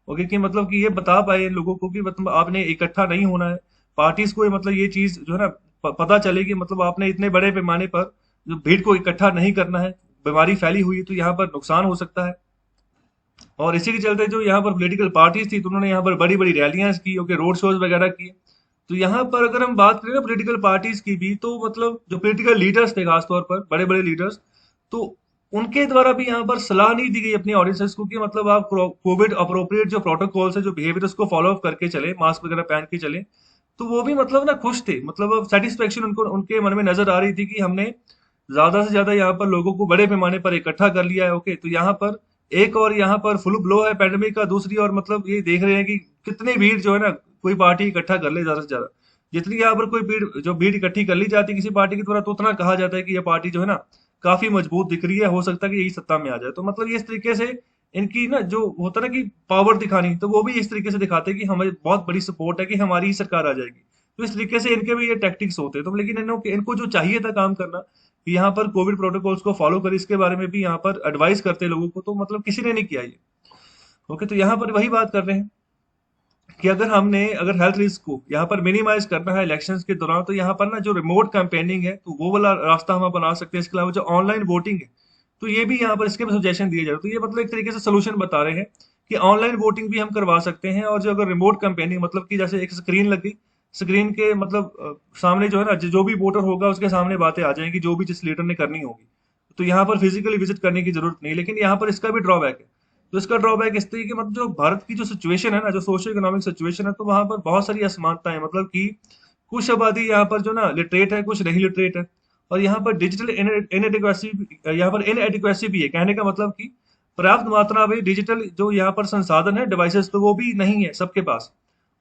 ओके, कि मतलब कि ये बता पाए लोगों को कि मतलब आपने इकट्ठा नहीं होना है, पार्टीज को मतलब ये चीज जो है ना पता चले कि मतलब आपने इतने बड़े पैमाने पर जो भीड़ को इकट्ठा नहीं करना है, बीमारी फैली हुई है, तो यहाँ पर नुकसान हो सकता है। और इसी के चलते जो यहाँ पर पॉलिटिकल पार्टीज थी, तो उन्होंने यहाँ पर बड़ी बड़ी रैलियां की, ओके, रोड शोज वगैरह किए। तो यहाँ पर अगर हम बात करें ना पॉलिटिकल पार्टीज की भी, तो मतलब जो पॉलिटिकल लीडर्स थे, खासतौर पर बड़े बड़े लीडर्स, तो उनके द्वारा भी यहाँ पर सलाह नहीं दी गई अपनी ऑडियंसेस को कि मतलब आप कोविड अप्रोप्रिएट जो प्रोटोकॉल्स है, जो बिहेवियर, उसको फॉलो अप करके चले, मास्क वगैरह पहन के चले। तो वो भी मतलब ना खुश थे, मतलब सेटिस्फेक्शन उनको उनके मन में नजर आ रही थी कि हमने ज्यादा से ज्यादा यहाँ पर लोगों को बड़े पैमाने पर इकट्ठा कर लिया है। ओके, तो यहाँ पर एक और यहाँ पर फुल ब्लो है पैंडेमिक का, दूसरी और मतलब ये देख रहे हैं कि कितनी भीड़ जो है ना कोई पार्टी इकट्ठा कर ले ज्यादा से ज्यादा, जितनी यहाँ पर कोई भीड़ जो भीड़ इकट्ठी कर ली जाती है किसी पार्टी के द्वारा, तो उतना कहा जाता है कि यह पार्टी जो है ना काफी मजबूत दिख रही है, हो सकता है कि यही सत्ता में आ जाए। तो मतलब ये इस तरीके से इनकी ना जो होता है ना कि पावर दिखानी, तो वो भी इस तरीके से दिखाते हैं कि हमें बहुत बड़ी सपोर्ट है कि हमारी ही सरकार आ जाएगी। तो इस तरीके से इनके भी ये टैक्टिक्स होते हैं। तो लेकिन इनको जो चाहिए था काम करना कि यहाँ पर कोविड प्रोटोकॉल्स को फॉलो करें, इसके बारे में भी यहाँ पर एडवाइस करते हैं लोगों को, तो मतलब किसी ने नहीं किया ये। ओके, तो यहाँ पर वही बात कर रहे हैं कि अगर हेल्थ रिस्क को यहाँ पर मिनिमाइज करना है इलेक्शंस के दौरान, तो यहाँ पर ना जो रिमोट कैंपेनिंग है, तो वो वाला रास्ता हम बना सकते हैं। इसके अलावा जो ऑनलाइन वोटिंग है, तो ये भी यहाँ पर इसके भी सजेशन दिए जा रहे हैं। तो ये मतलब एक तरीके से सोल्यूशन बता रहे हैं कि ऑनलाइन वोटिंग भी हम करवा सकते हैं। और जो अगर रिमोट कैंपेनिंग, मतलब कि जैसे एक स्क्रीन लगी, स्क्रीन के मतलब सामने जो है ना, जो भी वोटर होगा उसके सामने बातें आ जाएंगी, जो भी जिस लीडर ने करनी होगी। तो यहाँ पर फिजिकली विजिट करने की जरूरत नहीं। लेकिन यहाँ पर इसका भी ड्रॉबैक है। तो इसका ड्रॉबैक इस तरीके, मतलब जो भारत की जो सिचुएशन है ना, जो सोशो इकोनॉमिक सिचुएशन है, तो वहां पर बहुत सारी असमानताएं, मतलब कि कुछ आबादी यहाँ पर जो ना लिटरेट है, कुछ नहीं लिटरेट है। और यहाँ पर डिजिटल इनएडिक्वेसी, यहाँ पर इनएडिक्वेसी भी है। कहने का मतलब कि पर्याप्त मात्रा में डिजिटल जो यहाँ पर संसाधन है, डिवाइसेस, तो वो भी नहीं है सबके पास।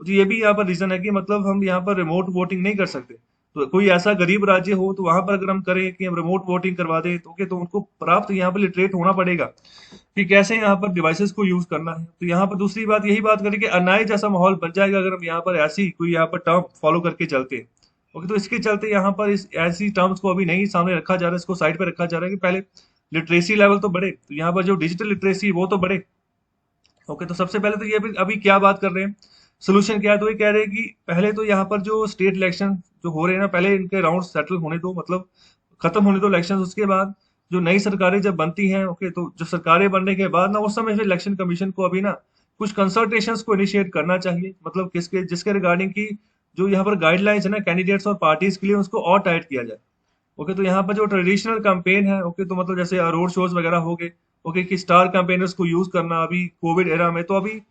तो ये भी यहाँ पर रीजन है कि मतलब हम यहाँ पर रिमोट वोटिंग नहीं कर सकते। तो कोई ऐसा गरीब राज्य हो, तो वहां पर अगर हम करें कि हम रिमोट वोटिंग करवा दें, तो ओके, तो उनको प्राप्त यहाँ पर लिटरेट होना पड़ेगा कि कैसे यहाँ पर डिवाइसेस को यूज करना है। तो यहाँ पर दूसरी बात यही बात करें कि अन्याय जैसा माहौल बन जाएगा अगर हम यहाँ पर ऐसी कोई यहाँ पर टर्म फॉलो करके चलते हैं। ओके, तो इसके चलते यहाँ पर इस ऐसी टर्म्स को अभी नहीं सामने रखा जा रहा है, इसको साइड पे रखा जा रहा है कि पहले लिटरेसी लेवल तो बढ़े, तो यहाँ पर जो डिजिटल लिटरेसी वो तो बढ़े। ओके, तो सबसे पहले तो ये अभी क्या बात कर रहे हैं, सोल्यूशन क्या है, तो ये कह रहे हैं कि पहले तो यहाँ पर जो स्टेट इलेक्शन जो हो रहे हैं ना, पहले इनके राउंड सेटल होने दो, मतलब खत्म होने दो इलेक्शन। उसके बाद जो नई सरकारें जब बनती हैं, ओके, तो जो सरकारें बनने के बाद ना उस समय फिर इलेक्शन कमीशन को अभी ना कुछ कंसल्टेशंस को इनिशिएट करना चाहिए, मतलब किसके जिसके रिगार्डिंग की जो यहाँ पर गाइडलाइंस है ना कैंडिडेट्स और पार्टीज के लिए, उसको और टाइट किया जाए। ओके, तो यहाँ पर जो ट्रेडिशनल कैंपेन है, ओके, तो मतलब जैसे रोड शोज वगैरह हो गए, ओके, कि स्टार कैंपेनर्स को यूज करना अभी कोविड एरा में, तो अभी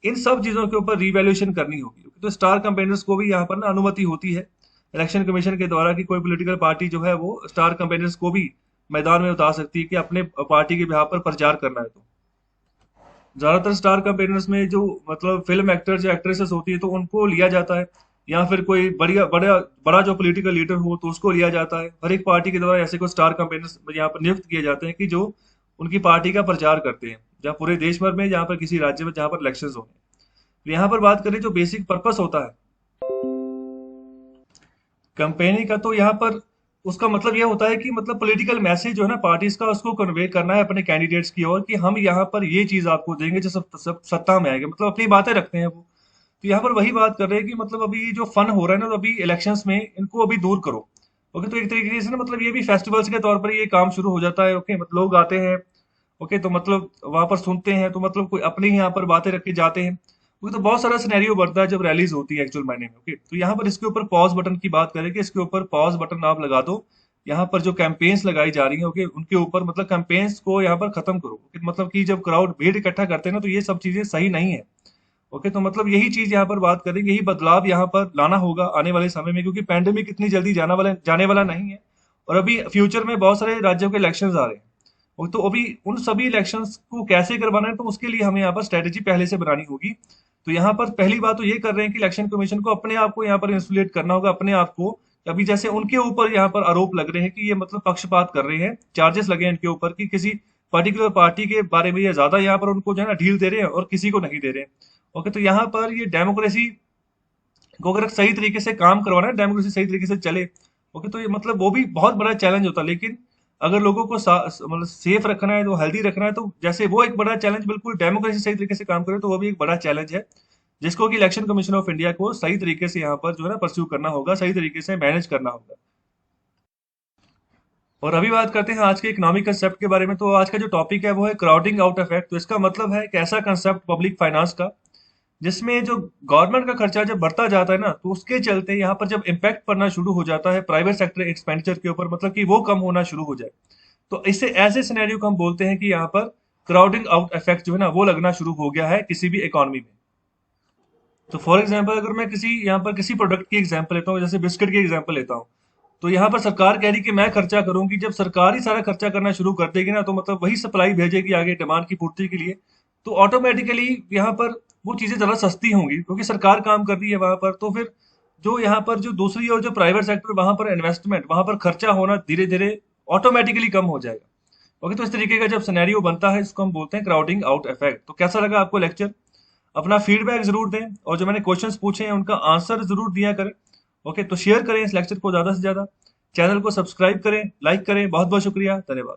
इन सब चीजों के ऊपर रिवैल्यूएशन करनी होगी। तो स्टार कैंपेनर्स को भी यहाँ पर ना अनुमति होती है इलेक्शन कमीशन के द्वारा कि कोई पॉलिटिकल पार्टी जो है वो स्टार कैंपेनर्स को भी मैदान में उतार सकती है कि अपने पार्टी के बिहाफ पर प्रचार करना है। तो ज्यादातर स्टार कैंपेनर्स में जो मतलब फिल्म एक्टर्स या एक्ट्रेसेस होती है तो उनको लिया जाता है, या फिर कोई बढ़िया बड़ा बड़ा जो पॉलिटिकल लीडर हो तो उसको लिया जाता है। हर एक पार्टी के द्वारा ऐसे कोई स्टार कैंपेनर्स यहाँ पर नियुक्त किए जाते हैं कि जो उनकी पार्टी का प्रचार करते हैं, जहाँ पूरे देश भर में, जहाँ पर किसी राज्य में जहाँ पर इलेक्शन हो। तो यहाँ पर बात करें जो बेसिक पर्पस होता है कंपेनी का, तो यहाँ पर उसका मतलब यह होता है कि मतलब पॉलिटिकल मैसेज जो है ना पार्टीज का, उसको कन्वे करना है अपने कैंडिडेट्स की ओर कि हम यहाँ पर ये चीज आपको देंगे जो सब सत्ता में आएंगे, मतलब अपनी बातें रखते हैं वो। तो यहाँ पर वही बात कर रहे हैं कि मतलब अभी जो फन हो रहा है ना, तो अभी इलेक्शंस में इनको अभी दूर करो। ओके, तो एक तरीके से ना मतलब ये भी फेस्टिवल्स के तौर पर ये काम शुरू हो जाता है। ओके, मतलब लोग आते हैं, ओके, तो मतलब वहां पर सुनते हैं, तो मतलब कोई अपने ही यहाँ पर बातें रख के जाते हैं। ओके, तो बहुत सारा सिनेरियो बनता है जब रैलीज होती है एक्चुअल मायने में। ओके, तो यहाँ पर इसके ऊपर पॉज बटन की बात करें कि इसके ऊपर पॉज बटन आप लगा दो। यहाँ पर जो कैंपेन्स लगाई जा रही हैं, ओके, उनके ऊपर मतलब कैंपेन्स को यहाँ पर खत्म करो। ओके, मतलब कि जब क्राउड भीड़ इकट्ठा करते हैं ना, तो ये सब चीजें सही नहीं है। ओके, तो मतलब यही चीज यहाँ पर बात करेंगे, यही बदलाव यहाँ पर लाना होगा आने वाले समय में, क्योंकि पैंडेमिक इतनी जल्दी जाने वाला नहीं है। और अभी फ्यूचर में बहुत सारे राज्यों के इलेक्शंस आ रहे हैं। और तो अभी उन सभी इलेक्शंस को कैसे करवाना है, तो उसके लिए हमें यहाँ पर स्ट्रेटेजी पहले से बनानी होगी। तो यहाँ पर पहली बात तो ये कर रहे हैं कि इलेक्शन कमीशन को अपने आप को यहाँ पर इंसुलेट करना होगा, अपने आप को। अभी जैसे उनके ऊपर यहाँ पर आरोप लग रहे हैं कि ये मतलब पक्षपात कर रहे हैं, चार्जेस लगे हैं इनके ऊपर कि किसी पर्टिकुलर पार्टी के बारे में ये ज्यादा यहाँ पर उनको जो है ना ढील दे रहे हैं और किसी को नहीं दे रहे हैं। ओके, तो यहाँ पर ये डेमोक्रेसी को अगर सही तरीके से काम करवाना है, डेमोक्रेसी सही तरीके से चले, ओके, तो ये मतलब वो भी बहुत बड़ा चैलेंज होता है। लेकिन अगर लोगों को मतलब सेफ रखना है, तो हेल्दी रखना है, तो जैसे वो एक बड़ा चैलेंज, बिल्कुल डेमोक्रेसी सही तरीके से काम करे तो वो भी एक बड़ा चैलेंज है, जिसको कि इलेक्शन कमीशन ऑफ इंडिया को सही तरीके से यहाँ पर जो है ना परस्यू करना होगा, सही तरीके से मैनेज करना होगा। और अभी बात करते हैं आज के इकोनॉमिक कंसेप्ट के बारे में। तो आज का जो टॉपिक है वो है क्राउडिंग आउट इफेक्ट। तो इसका मतलब है एक ऐसा कंसेप्ट पब्लिक फाइनेंस का जिसमें जो गवर्नमेंट का खर्चा जब बढ़ता जाता है ना, तो उसके चलते यहाँ पर जब इम्पैक्ट पड़ना शुरू हो जाता है प्राइवेट सेक्टर एक्सपेंडिचर के ऊपर, मतलब कि वो कम होना शुरू हो जाए, तो इससे ऐसे सिनेरियो को हम बोलते हैं कि यहाँ पर क्राउडिंग आउट इफेक्ट जो है ना वो लगना शुरू हो गया है किसी भी इकोनॉमी में। तो फॉर एग्जाम्पल अगर मैं किसी यहाँ पर किसी प्रोडक्ट की एग्जाम्पल लेता हूँ, जैसे बिस्किट की एग्जाम्पल लेता हूँ, तो यहाँ पर सरकार कह रही कि मैं खर्चा करूंगी। जब सरकार ही सारा खर्चा करना शुरू कर देगी ना, तो मतलब वही सप्लाई भेजेगी आगे डिमांड की पूर्ति के लिए, तो ऑटोमेटिकली यहाँ पर वो चीजें ज्यादा सस्ती होंगी क्योंकि सरकार काम कर रही है वहां पर। तो फिर जो यहाँ पर जो दूसरी और जो प्राइवेट सेक्टर, वहां पर इन्वेस्टमेंट, वहां पर खर्चा होना धीरे धीरे ऑटोमेटिकली कम हो जाएगा। ओके, तो इस तरीके का जब सिनेरियो बनता है इसको हम बोलते हैं क्राउडिंग आउट इफेक्ट। तो कैसा लगा आपको लेक्चर? अपना फीडबैक जरूर दें, और जो मैंने क्वेश्चंस पूछे हैं उनका आंसर जरूर दिया करें। ओके, तो शेयर करें इस लेक्चर को ज्यादा से ज्यादा, चैनल को सब्सक्राइब करें, लाइक करें। बहुत बहुत शुक्रिया, धन्यवाद।